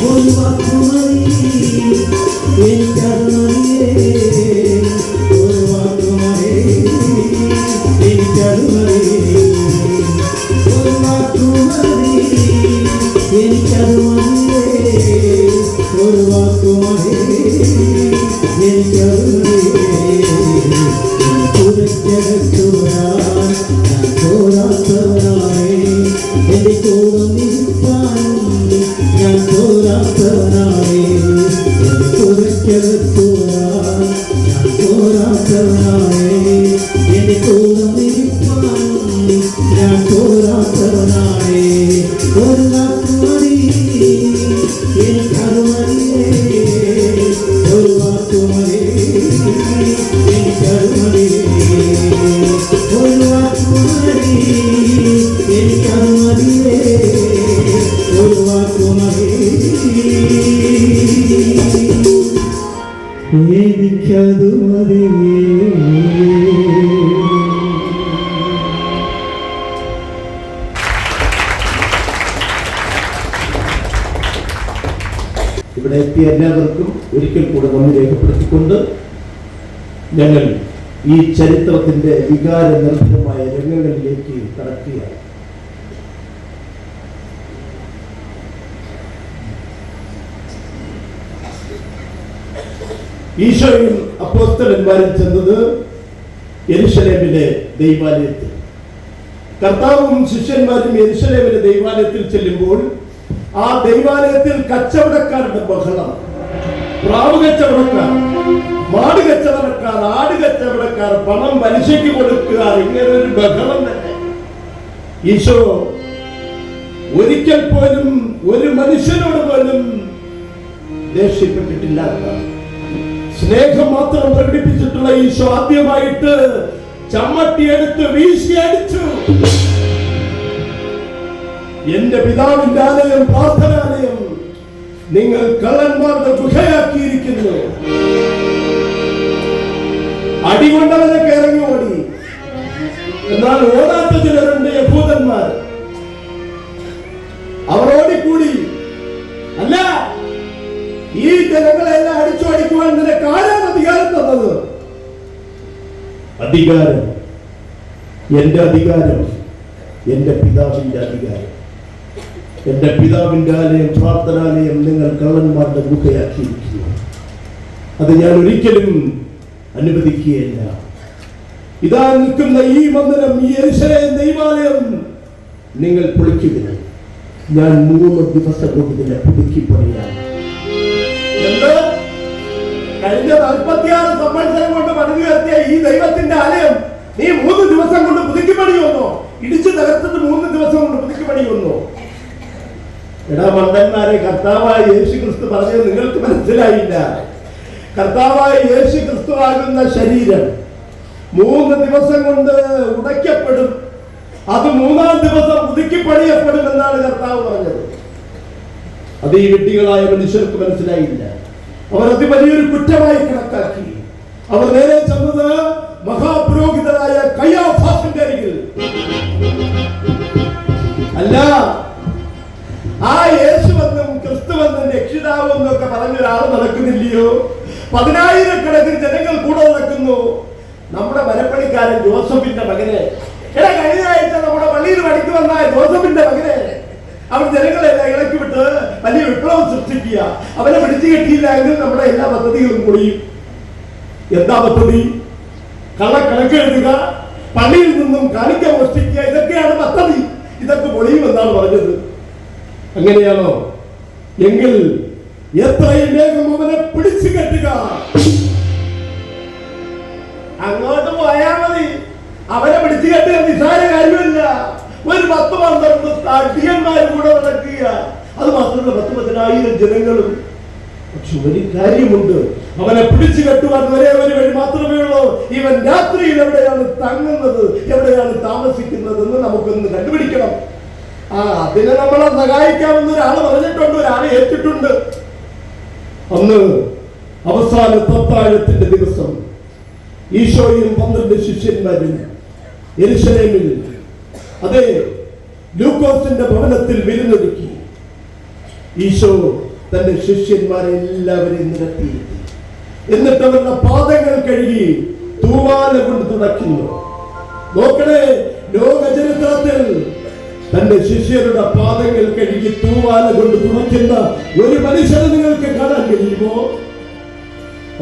ഒരു വാക്കു മതി, എനിക്കത് മതിയേ, ഒരു വാക്കു മതി, എനിക്കത് മതിയേ. ഒരു വാക്കു മതി, എനിക്കത് മതിയേ, ഒരു വാക്കു മതി, എനിക്കത് മതിയേ. കുറച്ചകത്തു ചേർത്തുവാൻ ഞാൻ പോരാത്തവനാണേ. എന്റെ കൂടെ നിൽപ്പാൻ ഞാൻ പോരാത്തവനാണേ. ഒരു വാക്കുമതി എനിക്കറുമതിയേ, ഒരു വാക്കുമതി എനിക്കറുമതിയേ, ഒരു വാക്കുമതി എനിക്കറുമതിയേ, ഒരു വാക്കുമതി എനിക്കതു മതിയേ. ഇവിടെ എത്തിയ എല്ലാവർക്കും ഒരിക്കൽ കൂടെ നന്ദി രേഖപ്പെടുത്തിക്കൊണ്ട് ഞങ്ങൾ ഈ ചരിത്രത്തിന്റെ വികാര നിർഭരമായ രംഗങ്ങളിലേക്ക് കടക്കുകയാണ്. ഈശോയും അപ്പോസ്തലന്മാരും ചെന്നത് യെരുശലേമിലെ ദൈവാലയത്തിൽ. കർത്താവും ശിഷ്യന്മാരും യെരുശലേമിലെ ദൈവാലയത്തിൽ ചെല്ലുമ്പോൾ ആ ദൈവാലയത്തിൽ കച്ചവടക്കാരുടെ ബഹളം. പ്രാവ് കച്ചവടക്കാർ, മാട് കച്ചവടക്കാർ, ആട് കച്ചവടക്കാർ, പണം പലിശയ്ക്ക് കൊടുക്കുക, ഇങ്ങനെ ഒരു ബഹളം തന്നെ. ഈശോ ഒരിക്കൽ പോലും ഒരു മനുഷ്യനോട് പോലും ദേഷ്യപ്പെട്ടിട്ടില്ലാത്ത സ്നേഹം മാത്രം പ്രകടിപ്പിച്ചിട്ടുള്ള ഈശോ ആദ്യമായിട്ട് ചമ്മട്ടിയെടുത്ത് വീശിയടിച്ചു. എന്റെ പിതാവിന്റെ ആലയം, പ്രാർത്ഥനാലയം നിങ്ങൾ കള്ളന്മാരുടെ ഗുഹയാക്കിയിരിക്കുന്നു. അടികൊണ്ടവരൊക്കെ ഇറങ്ങി ഓടി. എന്നാൽ ഓടാത്ത ചിലരുണ്ട്, യഹൂദന്മാർ. അവർ ഓടിക്കൂടി. അല്ല, ഈ ജനങ്ങളെല്ലാം അടിച്ചോടിക്കുവാൻ നിനക്ക് ആരാണ് അധികാരം തന്നത്? അധികാരം, എന്റെ അധികാരം എന്റെ പിതാവിന്റെ അധികാരം. എന്റെ പിതാവിന്റെ ആലയം, പ്രാർത്ഥനാലയം നിങ്ങൾ കള്ളന്മാരുടെ ഗുഹയാക്കിയിരിക്കുന്നു. അത് ഞാൻ ഒരിക്കലും അനുവദിക്കുകയില്ല. ഇതാ നിൽക്കുന്ന ഈ മന്ദിരം, ഈ യെരുശലേം ദൈവാലയം നിങ്ങൾ പൊളിക്കുക. ഞാൻ 3 ദിവസം കൊണ്ട് ഇതിനെ പുതുക്കി പണിയാം. എന്ത്? കഴിഞ്ഞ 46 സംവത്സരം കൊണ്ട് പണിതു ഉയർത്തിയ ഈ ദൈവത്തിന്റെ ആലയം നീ 3 ദിവസം കൊണ്ട് പുതുക്കി പണിയുന്നോ? ഇടിച്ചു തകർത്തത് 3 ദിവസം കൊണ്ട് പുതുക്കി പണിയുന്നോ? എടാ മണ്ടന്മാരെ, കർത്താവായ യേശു ക്രിസ്തു പറഞ്ഞത് നിങ്ങൾക്ക് മനസ്സിലായില്ല. കർത്താവായ യേശു ക്രിസ്തു ആകുന്ന ശരീരം 3 ദിവസം കൊണ്ട് ഉടയ്ക്കപ്പെടും. അത് 3-ാം ദിവസം പുതുക്കി പണിയപ്പെടും എന്നാണ് കർത്താവ് പറഞ്ഞത്. അത് ഈ വിഡ്ഢികളായ മനുഷ്യർക്ക് മനസ്സിലായില്ല. അവർ അത് വലിയൊരു കുറ്റമായി കണക്കാക്കി. അവർ നേരെ ചെന്നത് മഹാപുരോഹിതനായ കയ്യാഫാസിന്റെ അരികിൽ. അല്ല, ആ യേശുവെന്നും ക്രിസ്തുവെന്നും രക്ഷിതാവെന്നും ഒക്കെ പറഞ്ഞൊരാൾ നടക്കുന്നില്ലയോ? 10,000-കണക്കിന് ജനങ്ങൾ കൂടെ നടക്കുന്നു. നമ്മുടെ മരപ്പണിക്കാരൻ ജോസഫിന്റെ മകനെ, കഴിഞ്ഞ ആഴ്ച നമ്മുടെ പള്ളിയിൽ പണിക്ക് വന്ന ജോസഫിന്റെ മകനെ അവർ ജനങ്ങളെല്ലാം ഇളക്കി വിട്ട് വലിയ വിപ്ലവം സൃഷ്ടിക്കുക. അവനെ പിടിച്ചു കെട്ടിയില്ല എങ്കിൽ നമ്മുടെ എല്ലാ പദ്ധതികളും പൊളിയും. എന്താ പദ്ധതി? കള്ളക്കണക്ക് എഴുതുക, പള്ളിയിൽ നിന്നും കാണിക്ക മോഷ്ടിക്കുക, ഇതൊക്കെയാണ് പദ്ധതി. ഇതൊക്കെ പൊളിയുമെന്നാണ് പറഞ്ഞത്. അങ്ങനെയാണോ? എങ്കിൽ എത്രയും വേഗം അവനെ പിടിച്ചു കെട്ടുക. അങ്ങോട്ട് പോയാ മതി. അവനെ പിടിച്ചു കെട്ടുക നിസ്സാര കാര്യമല്ല. ഒരു 10-12 അടിയന്മാർ കൂടെ നടക്കുക. അത് മാത്രമല്ല 10,000 ജനങ്ങളും. പക്ഷെ ഒരു കാര്യമുണ്ട്, അവനെ പിടിച്ചു കെട്ടുവാൻ ഒരേ ഒരു വഴി മാത്രമേ ഉള്ളൂ. ഇവൻ രാത്രിയിൽ എവിടെയാണ് തങ്ങുന്നത്, എവിടെയാണ് താമസിക്കുന്നത് എന്ന് നമുക്കൊന്ന് കണ്ടുപിടിക്കണം. അതിനെ നമ്മളെ സഹായിക്കാമെന്ന് ഒരാൾ പറഞ്ഞിട്ടുണ്ട്, ഒരാൾ ഏറ്റിട്ടുണ്ട്. അന്ന് അവസാന അത്താഴത്തിന്റെ ദിവസം ഈശോയും 12 ശിഷ്യന്മാരും യെരുശലേമിൽ, അതെ, ലൂക്കോസിന്റെ ഭവനത്തിൽ വിരുന്നൊരുക്കി. ഈശോ തന്റെ ശിഷ്യന്മാരെ എല്ലാവരെയും നിരത്തി. എന്നിട്ട് അവരുടെ പാദങ്ങൾ കഴുകി തൂവാല കൊണ്ട് തുടയ്ക്കുന്നു. നോക്കണേ, ലോക ചരിത്രത്തിൽ തന്റെ ശിഷ്യരുടെ പാദങ്ങൾ കഴുകി തൂവാല കൊണ്ട് തുടയ്ക്കുന്ന ഒരു മനുഷ്യനെ നിങ്ങൾക്ക് കാണാൻ കഴിയുമോ?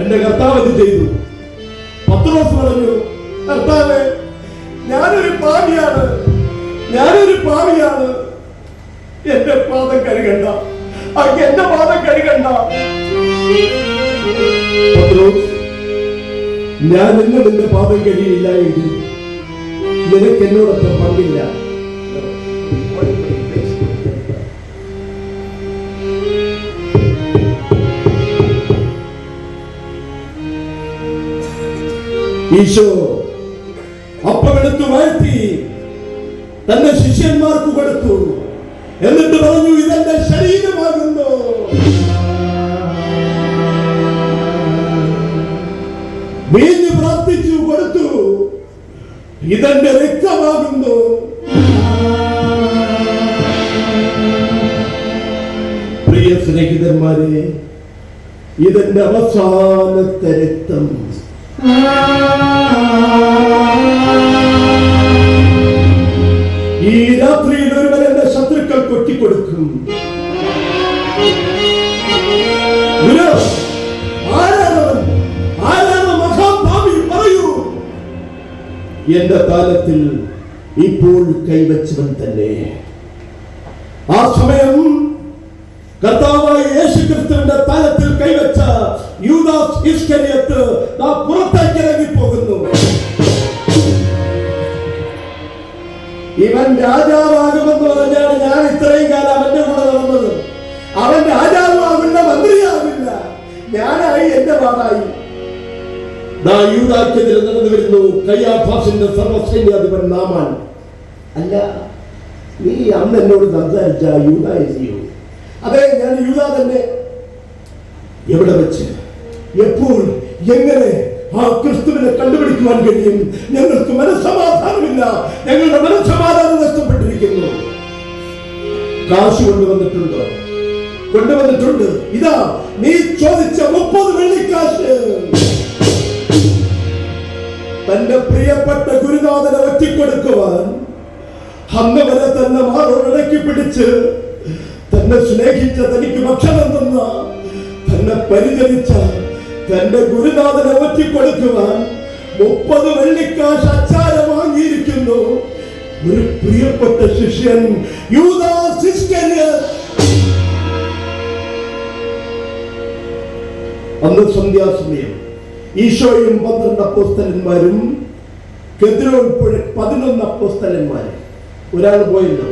എന്റെ കർത്താവ് അത് ചെയ്തു. പത്രോസ് പറഞ്ഞു, കർത്താവേ, ഞാനൊരു പാപിയാണ്, എന്റെ പാദം കഴുകണ്ട, എന്റെ പാദം കഴുകണ്ട. പത്രോസ്, ഞാൻ ഇന്ന് നിന്റെ പാപം കഴിയില്ല എങ്കിൽ നിനക്ക് എന്നോടൊപ്പം പങ്കില്ല. ഈശോ അപ്പമെടുത്ത് വാഴ്ത്തി തന്റെ ശിഷ്യന്മാർക്ക് കൊടുത്തു. എന്നിട്ട് പറഞ്ഞു, ഇതെന്റെ ശരീരമാകുന്നു. വീഞ്ഞ് പ്രാർത്ഥിച്ചു കൊടുത്തു, ഇതെന്റെ രക്തമാകുന്നു. പ്രിയ സ്നേഹിതന്മാരെ, ഇതെന്റെ അവസാനത്തെ രക്തം. ഈ രാത്രിയിൽ ഒരുവൻ എന്റെ ശത്രുക്കൾ കൊട്ടിക്കൊടുക്കും. പറയൂ. എന്റെ താലത്തിൽ ഇപ്പോൾ കൈവച്ചവൻ തന്നെ. ആ സമയം കർത്താവായ യേശുക്രിസ്തുവിന്റെ താലത്തിൽ കൈവച്ച യൂദാസ് ഇസ്കരിയോത്ത് പുറത്തേക്ക് ഇറങ്ങി പോകുന്നു. ഇവൻ രാജാവാകുമെന്ന് പറഞ്ഞാണ് ഞാൻ ഇത്രയും കാലം അവന്റെ കൂടെ നടന്നത്. അവൻ രാജാവാകില്ല, മന്ത്രിയാകില്ല, ഞാനായി, എന്റെ പാടായി. യൂദാക്കെതിരെ നടന്നു വരുന്നു കയ്യാഫാസിന്റെ സർവ്വസൈന്യാധിപൻ നാമാൻ. അല്ല, നീ അന്ന് എന്നോട് സംസാരിച്ച യൂദായോ? അതെ, ഞാൻ യൂദാ തന്നെ. എവിടെ വെച്ച്, എപ്പോൾ, എങ്ങനെ ആ ക്രിസ്തുവിനെ കണ്ടുപിടിക്കുവാൻ കഴിയും? ഞങ്ങൾക്ക് മനസ്സമാധാനമില്ല, ഞങ്ങളുടെ മനസ്സമാധാനം നഷ്ടപ്പെട്ടിരിക്കുന്നു. കാശ് കൊണ്ടുവന്നിട്ടുണ്ട്. ഇതാ നീ ചോദിച്ച 30 വെള്ളിക്കാശ്. തന്റെ പ്രിയപ്പെട്ട ഗുരുനാഥനെ ഒറ്റിക്കൊടുക്കുവാൻ അന്ന് വരെ തന്നെ മാറോടക്കി പിടിച്ച് തന്നെ സ്നേഹിച്ച, തനിക്ക് ഭക്ഷണം തന്ന, തന്നെ പരിചരിച്ച തന്റെ ഗുരുനാഥനെ ഒറ്റിക്കൊടുക്കുവാൻ 30 വെള്ളിക്കാശ് അച്ചാരം വാങ്ങിയിരിക്കുന്നു ഒരു പ്രിയപ്പെട്ട ശിഷ്യൻ യൂദാസ് ഇസ്കരിയോത്ത്. അന്ന് സന്ധ്യാസമയം ഈശോയും 12 അപ്പോസ്തലന്മാരും കെദ്രോൻ പുഴ 11 അപ്പോസ്തലന്മാരും ഒരാൾ പോയല്ലോ.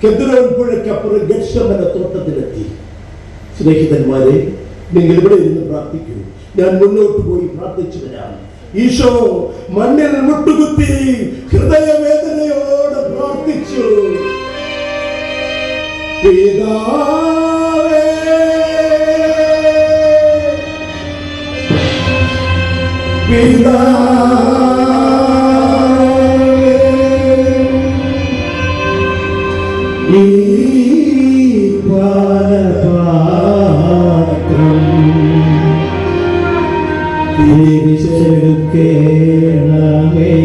കെദ്രോൻ പുഴയ്ക്കപ്പുറം ഗത്ശമന തോട്ടത്തിലെത്തി. സ്നേഹിതന്മാരെ, നിങ്ങൾ ഇവിടെ ഇരുന്ന് പ്രാർത്ഥിക്കൂ, ഞാൻ മുന്നോട്ട് പോയി പ്രാർത്ഥിച്ചു വരാം. ഈശോ മണ്ണിൽ മുട്ടുകുത്തി ഹൃദയവേദനയോടെ പ്രാർത്ഥിച്ചു. പിതാവേ, ഈ പാനപാത്രം തിരിച്ചെടുക്കേണമേ.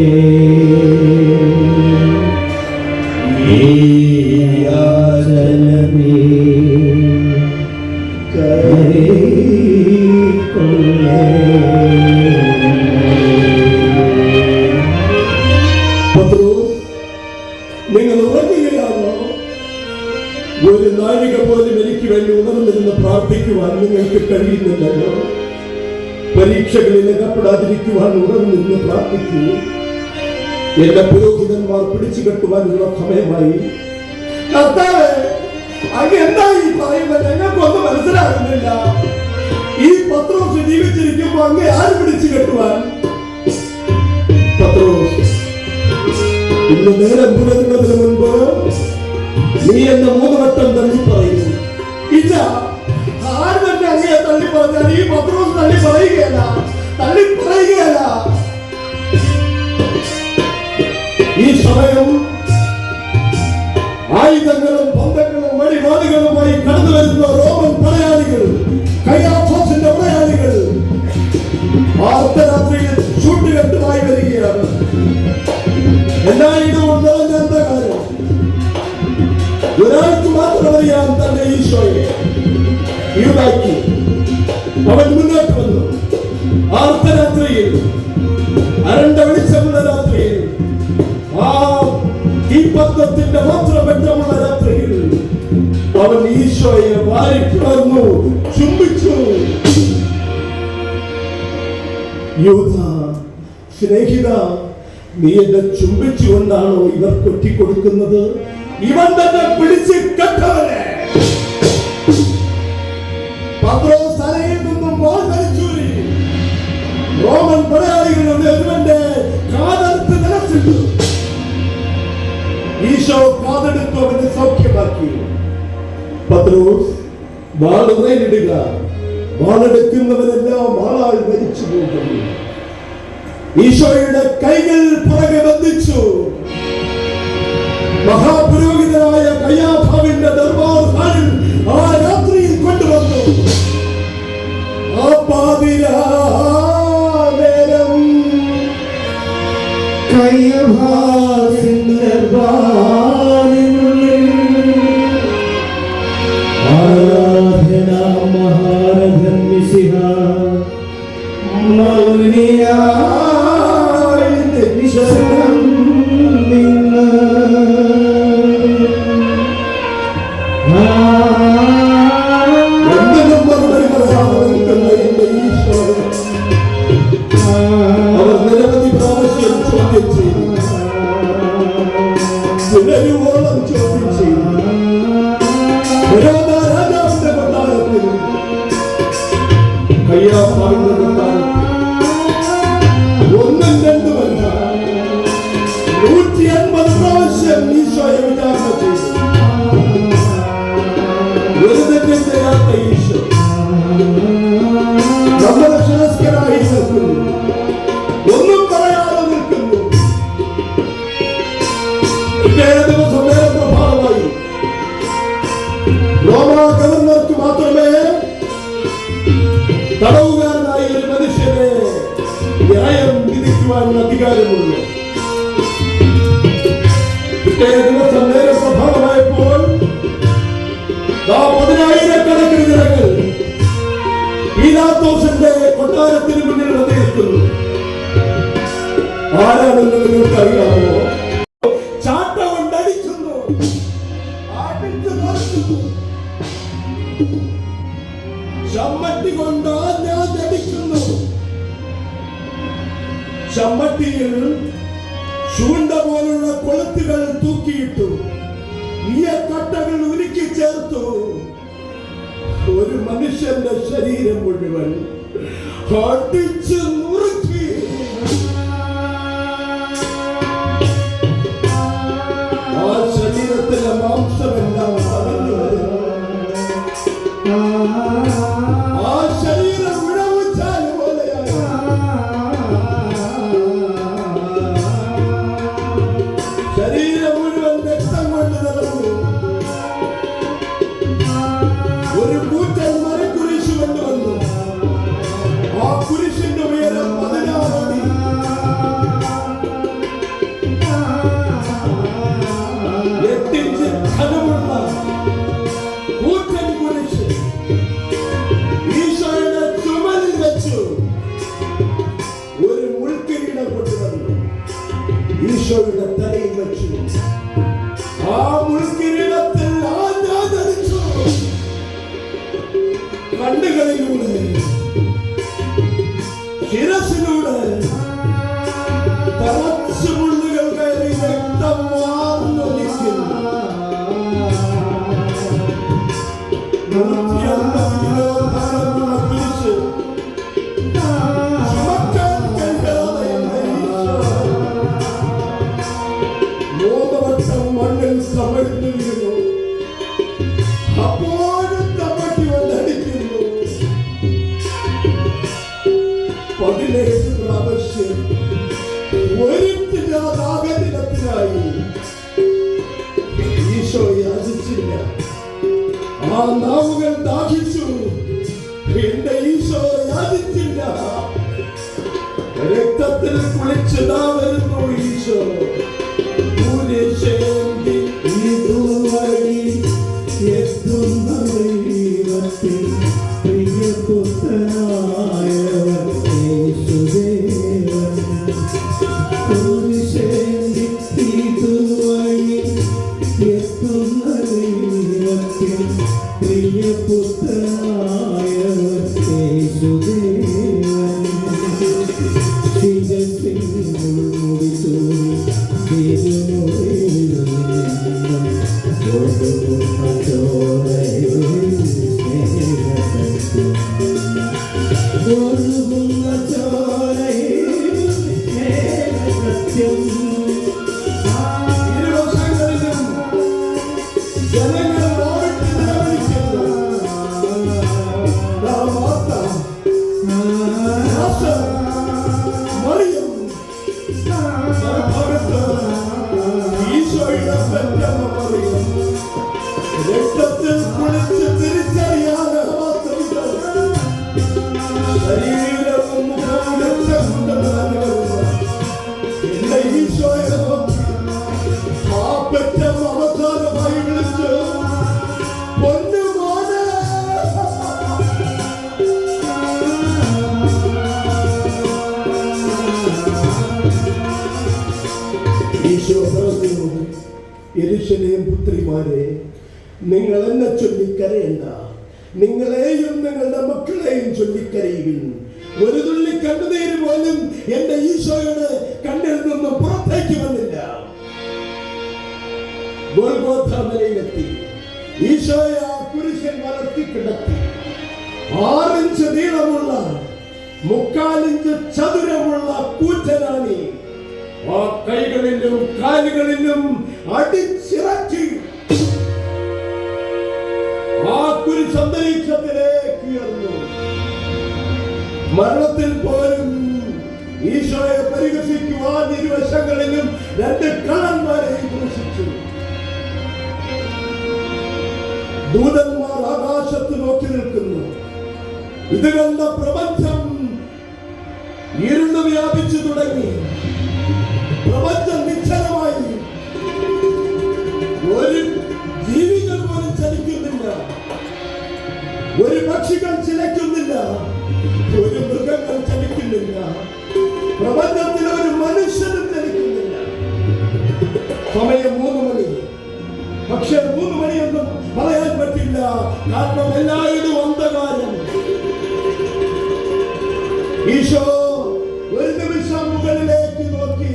ഈ യാചനമേ കൈക്കൊള്ളേ. നിങ്ങൾ ഉറങ്ങുകയാണോ? ഒരു നാഴിക പോലും എനിക്ക് വേണ്ടി ഉണർന്നിരുന്ന് പ്രാർത്ഥിക്കുവാൻ നിങ്ങൾക്ക് കഴിയുന്നില്ലല്ലോ. പരീക്ഷകളിൽ അകപ്പെടാതിരിക്കുവാൻ ഉണർന്നിരുന്ന് പ്രാർത്ഥിക്കൂ. എന്റെ പുരോഹിതന്മാർ പിടിച്ചു കെട്ടുവാനുള്ള സമയമായി. കർത്താവേ, അങ്ങ് എന്താ ഈ പറയുന്നത്? ഞങ്ങൾക്കൊന്നും മനസ്സിലാകുന്നില്ല. ഈ പത്രോസ് ജീവിച്ചിരിക്കുമ്പോ അങ്ങ് ആര് പിടിച്ചു കെട്ടുവാൻ? പത്രോസ്, ഇന്ന് നേരം പുലരുന്നതിന് മുൻപ് നീ എന്നെ 3 വട്ടം തള്ളി പറയുന്നു. ഇല്ല, ആര് തന്നെ അങ്ങയെ തള്ളി പറഞ്ഞാൽ ഈ പത്രോസ് തള്ളി പറയുകയല്ല. ഈ സമയം ആയുധങ്ങളും ബന്ധങ്ങളും വഴിപാടുകളുമായി കടന്നു വരുന്ന റോമൻ പടയാളികൾ, കയ്യാഫാസിന്റെ പടയാളികൾ അർദ്ധരാത്രിയിൽ ചൂട്ടുകെട്ടുമായി വരികയാണ്. എല്ലായിടവും നിറഞ്ഞ അന്ധകാരം. ഒരാൾക്ക് മാത്രം അറിയാം തന്റെ ഈശോയെ. യൂദാക്ക് അവൻ മുന്നോട്ട് വന്നു. അർദ്ധരാത്രിയിൽ, അരണ്ട വെളിച്ചമുള്ള രാത്രിയിൽ, ആ തീപത്വത്തിന്റെ മാത്രം വെട്ടമുള്ള രാത്രിയിൽ അവൻ ഈശോയെ വാരി പിളർന്നു, ചുംബിച്ചു. യൂദ, സ്നേഹിത, നീ എന്നെ ചുംബിച്ചുകൊണ്ടാണോ ഇവർ കൊറ്റിക്കൊടുക്കുന്നത്? ഇവൻ തന്നെ പിടിച്ച് കെട്ടവനെ. പത്രോസ് തലയിൽ നിന്നും വാൾ വലിച്ചൂരി റോമൻ പടയാളികളുടെ ഒരുവന്റെ കാതടുത്ത് നിലച്ചിട്ടു. ഈശോ കാതെടുത്തു അവനെ സൗഖ്യമാക്കി. പത്രോസ് വാളുറയിലിടുക, വാളെടുക്കുന്നവരെല്ലാം വാളാൽ മരിച്ചു പോകുന്നു. ഈശോയുടെ കൈകൾ പുറകെ ബന്ധിച്ചു. മഹാപുരോഹിതനായ കയ്യാഫാവിന്റെ ദർബാർ ഹാളിൽ ആ രാത്രിയിൽ കൊണ്ടുവന്നു. ആ പാതിരാനേരം കയ്യാഫാവിന്റെ ദർബാറിനുള്ളിൽ ആരാധന മഹാരഥൻ മിശിഹ മൗനിയായി നിശ്ചലം നിന്ന് എന്തിനും മറുപടി പറയാതെ നിൽക്കുന്ന എന്റെ ഈശോ അവർ നിരവധി പ്രാവശ്യം ചോദ്യം ചെയ്തു, പുനരുവോളം ചോദ്യം ചെയ്തു. രാജാവിന്റെ കൊട്ടാരത്തിൽ, കയ്യാഫാവിന്റെ കൊട്ടാരത്തിൽ ഒന്നും രണ്ടുമല്ല 150 പ്രാവശ്യം ഈശോയെ വിചാരണ ചെയ്തു. ഒരു തെറ്റും ചെയ്യാത്ത ഈശോ നമ്മുടെ ശിരസ്കരായി നിൽക്കുന്നു, ഒന്നും പറയാതെ നിൽക്കുന്നു. ഇന്നേ ദിവസം നേരെ പ്രഭാതമായി റോമാ ഗവർണർക്ക് മാത്രമേ തടവുകാരനായ ഒരു മനുഷ്യനെ ന്യായം വിധിക്കുവാൻ അധികാരമുള്ളൂ. പിറ്റേ ദിവസം നേരെ പ്രഭാതമായപ്പോൾ 10,000-കണക്കിന് ജനങ്ങൾ പീലാത്തോസിന്റെ കൊട്ടാരത്തിന് മുന്നിൽ വന്നിരിക്കുന്നു. ആരാണെന്ന് നിങ്ങൾക്ക് അറിയാമോ? ചാട്ട കൊണ്ടടിക്കുന്നു, അടിച്ചു മറിക്കുന്നു, ചമ്മട്ടി കൊണ്ട് ആഞ്ഞടിക്കുന്നു. ചമ്മട്ടിയിൽ ചൂണ്ട പോലുള്ള കൊളുത്തുകൾ തൂക്കിയിട്ടു, ഈയക്കട്ടകൾ ഉരുക്കി ചേർത്തു. ഒരു മനുഷ്യന്റെ ശരീരം മുഴുവൻ അടിച്ചു നുറുക്കി. ആ ശരീരത്തിലെ മാംസമെല്ലാം തടഞ്ഞു വരുന്നു. ആ ശരീരം വിടവുച്ചാൽ പോലെയാണ്. ശരീരം മുഴുവൻ രക്തം കൊണ്ട് നിറഞ്ഞു. ഒരു കൂറ്റൻ മരക്കുരിശ് കൊണ്ടുവന്നു. ആ കുരിശിന്റെ ഉയരം 16 അടി. എട്ടിഞ്ച് ഘനമുള്ള കൂറ്റൻ കുരിശ് ഈശോയുടെ ചുമലിൽ വെച്ചു. ഒരു മുൾക്കിരീടം കൊണ്ടുവന്നു ഈശോയുടെ തലയിൽ വെച്ചു. ആ മുൾക്കിരീടത്തിൽ ആഞ്ഞടിച്ചു. കണ്ണുകളിലൂടെ, ശിരസിലൂടെ തറച്ചു മുള്ളുകൾ കയറി രക്തം വാർന്നൊലിക്കുന്നു. 150 കിലോ ഭാരമുള്ള കുരിശ് ചുമക്കാൻ കഴിയാതെ മൂന്നുവട്ടം മണ്ണിൽ കമഴ്ന്നു വീണു. അപ്പോഴും തമ്മട്ടി വന്നടിക്കുന്നു. 17 പ്രാവശ്യം ഒരിത്തിനായി ഈശോ യാചിച്ചില്ല. ആ നാവുകൾ ദാഹിച്ചു. എന്റെ ഈശോ യാചിച്ചില്ല. രക്തത്തിൽ കുളിച്ചതാ വരുന്നു ഈശോ. കുരിശേന്തി ഇതുവഴി എത്തുന്ന ദൈവത്തിൽ പ്രിയപുത്രനായവൻ യേശുദേവൻ. കുരിശേന്തി ഇതുവഴി എത്തുന്ന ദൈവത്തിൽ പ്രിയപുത്രനായവൻ യേശുദേവൻ. മറിയം മറുഭാഗത്ത് ഈശോയുടെ പെറ്റമ്മ മറിയം രക്തത്തിൽ കുളിച്ച് തിരിച്ചറിയാതെ ശരീരവും എന്റെ ഈശോയെ ആ പെറ്റമ്മ അവസാനമായി വിളിച്ച് പൊന്നുമോനെ. ഈശോ പറഞ്ഞു, യെരൂശലേം പുത്രിമാരെ, നിങ്ങൾ എന്നെ ചൊല്ലിക്കരയണ്ട, നിങ്ങളെയും നിങ്ങളുടെ മക്കളെയും ചൊല്ലിക്കരയുവിൻ. ഒരു തുള്ളി കണ്ണുനീര് പോലും എന്റെ ഈശോയുടെ കണ്ണിൽ നിന്ന് പുറത്തേക്ക് വന്നില്ല. ഗോൽഗോഥ മലയിലെത്തി ഈശോയെ ആ കുരിശിൽ വളർത്തി കിടത്തി. 6 ഇഞ്ച് നീളമുള്ള 3/4 ഇഞ്ച് ചതുരമുള്ള കൂറ്റനാണി ആ കൈകളിലും കാലുകളിലും അടിച്ചിറക്കി ആ കുരിശ് അന്തരീക്ഷത്തിലേക്ക് ഉയർന്നു. മരണത്തിൽ പോലും ഈശോയെ പരിഹസിക്കുവാൻ ഇരുവശങ്ങളിലും 2 കള്ളന്മാരെയും ക്രൂശിച്ചു. ദൂതന്മാർ ആകാശത്ത് നോക്കി നിൽക്കുന്നു. ഇത് കണ്ട പ്രപഞ്ചം ഇരുണ്ട് വ്യാപിച്ചു തുടങ്ങി. പ്രപഞ്ചം നിശ്ചലമായി. ഒരു ജീവികൾ പോലും ചലിക്കുന്നില്ല, ഒരു പക്ഷികൾ ചിലയ്ക്കുന്നില്ല, ഒരു മൃഗങ്ങൾ ചലിക്കുന്നില്ല, പ്രപഞ്ചത്തിൽ ഒരു മനുഷ്യനും ചലിക്കുന്നില്ല. സമയം 3 മണി. പക്ഷെ 3 മണിയൊന്നും പറയാൻ പറ്റില്ല, കാരണം എല്ലായിടും അന്ധകാരം. ഈശോ ഒരു നിമിഷം മുകളിലേക്ക് നോക്കി,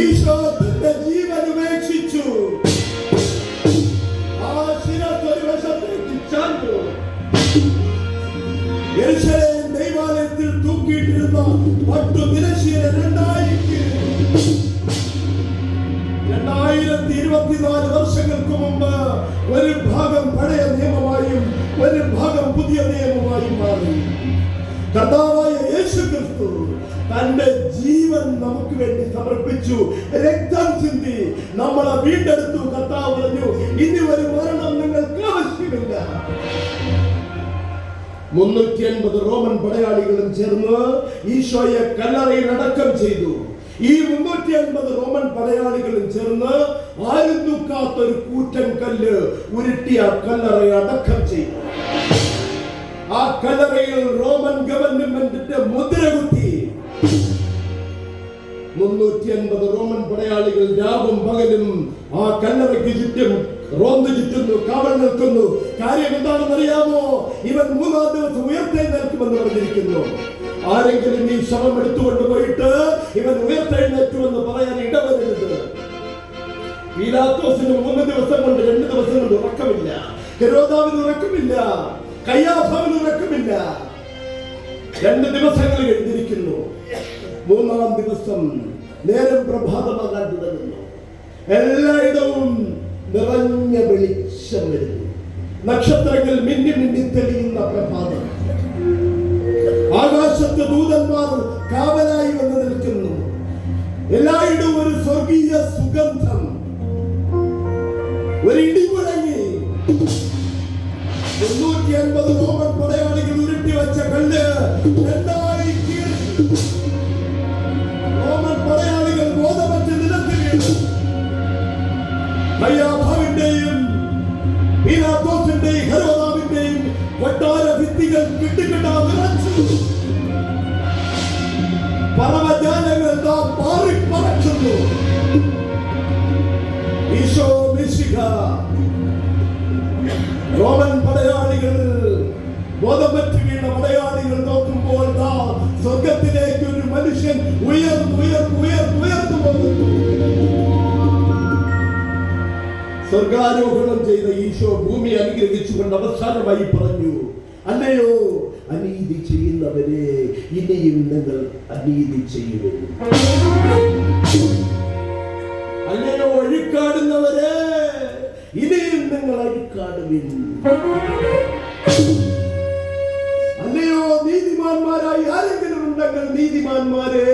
ഈശോ തന്റെ ജീവൻ ഉപേക്ഷിച്ചു. ആ ശിരസ് ഒരു വശത്തേക്ക് ചാഞ്ഞു. യെരൂശലേം ദൈവാലയത്തിൽ തൂക്കിയിട്ടിരുന്ന പട്ടു തിരശ്ശീല 2024 വർഷങ്ങൾക്ക് മുമ്പ് ഒരു ഭാഗം പഴയ നിയമമായും ഒരു ഭാഗം പുതിയ നിയമമായും മാറി. കർത്താവായ യേശുക്രിസ്തു തന്റെ ജീവൻ നമുക്ക് വേണ്ടി സമർപ്പിച്ചു, രക്തം ചിന്തി നമ്മളെ വീണ്ടെടുത്തു. കർത്താവ് പറഞ്ഞു, ഇനി ഒരു മരണം നിങ്ങൾക്ക് ആവശ്യമില്ല. 350 റോമൻ പടയാളികളും ചേർന്ന് ഈശോയെ കല്ലറയിൽ അടക്കം ചെയ്തു. ഈ 350 റോമൻ പടയാളികളും ചേർന്ന് ആരും തൂക്കാത്തൊരു കൂറ്റൻ കല്ല് ഉരുട്ടിയ കല്ലറയെ അടക്കം ചെയ്തു. ആ കല്ലറയിൽ റോമൻ ഗവൺമെന്റിന്റെ മുദ്ര കുത്തി. 350 റോമൻ പടയാളികൾ രാവും പകലും ആ കല്ലറയ്ക്ക് ചുറ്റും റോന്ത് ചുറ്റുന്നു, കാവൽ നിൽക്കുന്നു. കാര്യം എന്താണെന്ന് അറിയാമോ? ഇവൻ 3-ാം ദിവസം ഉയർത്തെഴുന്നേൽക്കുമെന്ന് പറഞ്ഞിരിക്കുന്നു. ആരെങ്കിലും ഈ ശവം എടുത്തുകൊണ്ട് പോയിട്ട് ഇവൻ ഉയർത്തെഴുന്നേറ്റുമെന്ന് പറയാൻ ഇടവരരുത്. പീലാത്തോസിന് 3 ദിവസം കൊണ്ട് 2 ദിവസം കൊണ്ട് ഉറക്കമില്ല, ഹെരോദാവിന് ഉറക്കമില്ല, കയ്യാഫാവിന് ഉറക്കമില്ല. 2 ദിവസങ്ങൾ കഴിഞ്ഞിരിക്കുന്നു. 3-ാം ദിവസം നേരം പ്രഭാതമാകാൻ തുടങ്ങുന്നു. എല്ലായിടവും നിറഞ്ഞ വെളിച്ചം വരുന്നു. നക്ഷത്രങ്ങൾ മിന്നി മിന്നി തെളിയുന്ന പ്രഭാതം. ആകാശത്ത് ദൂതന്മാർ കാവലായി വന്ന് നിൽക്കുന്നു. എല്ലായിടവും ഒരു സ്വർഗീയ സുഗന്ധം. ഒരു ഇടി മുഴങ്ങി. 350 റോമൻ പടയാളികൾ ഉരുട്ടി വെച്ച കല്ല് രണ്ടായി കീറി. റോമൻ പടയാളികൾ ബോധമറ്റ് നിലത്ത് വീണു. കയ്യാഫാവിന്റെയും പീലാത്തോസിന്റെയും ഹെരോദാവിന്റെയും കൊട്ടാര ഭിത്തികൾ കിട്ടുകിട്ടാ നിറച്ചു. പർവ്വജാലങ്ങൾ പാറിപ്പറക്കുന്നു. ഈശോ മിശിഹ റോമൻ പടയാളികൾ ബോധമറ്റ് വീണ പടയാളികൾ നോക്കുമ്പോൾ സ്വർഗത്തിലേക്ക് ഒരു മനുഷ്യൻ ഉയർന്നു പോകുന്നു. സ്വർഗാരോഹണം ചെയ്ത ഈശോ ഭൂമി അനുഗ്രഹിച്ചുകൊണ്ട് അവസാനമായി പറഞ്ഞു, അല്ലയോ അനീതി അനീതി ചെയ്യുന്നവരെ ഇനിയും നിങ്ങൾ അനീതി ചെയ്യുമെന്ന്. അല്ലയോ ഒഴുക്കാടുന്നവരെ ഇനിയും നിങ്ങൾ അഴുക്കാടുവിൻ. അല്ലയോ നീതിമാന്മാരായി ആരെങ്കിലും ഉണ്ടെങ്കിൽ നീതിമാന്മാരെ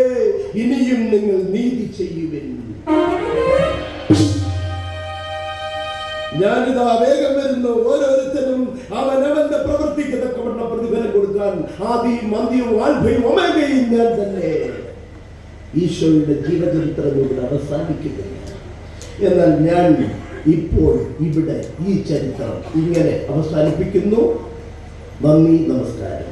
ഇനിയും നിങ്ങൾ നീതി ചെയ്യുവിൻ. ഞാനിതാ വേഗം വരുന്നു. ഓരോരുത്തരും അവനവന്റെ പ്രവൃത്തിക്ക് തക്കവണ്ണം പ്രതിഫലം കൊടുക്കാൻ ആദിയും അന്ത്യവും ആൽഫയും ഒമേഗയും ഞാൻ തന്നെ. ഈശോയുടെ ജീവചരിത്രം ഇവിടെ അവസാനിക്കുന്നില്ല. എന്നാൽ ഞാൻ ഇപ്പോൾ ഇവിടെ ഈ ചരിത്രം ഇങ്ങനെ അവസാനിപ്പിക്കുന്നു. നന്ദി, നമസ്കാരം.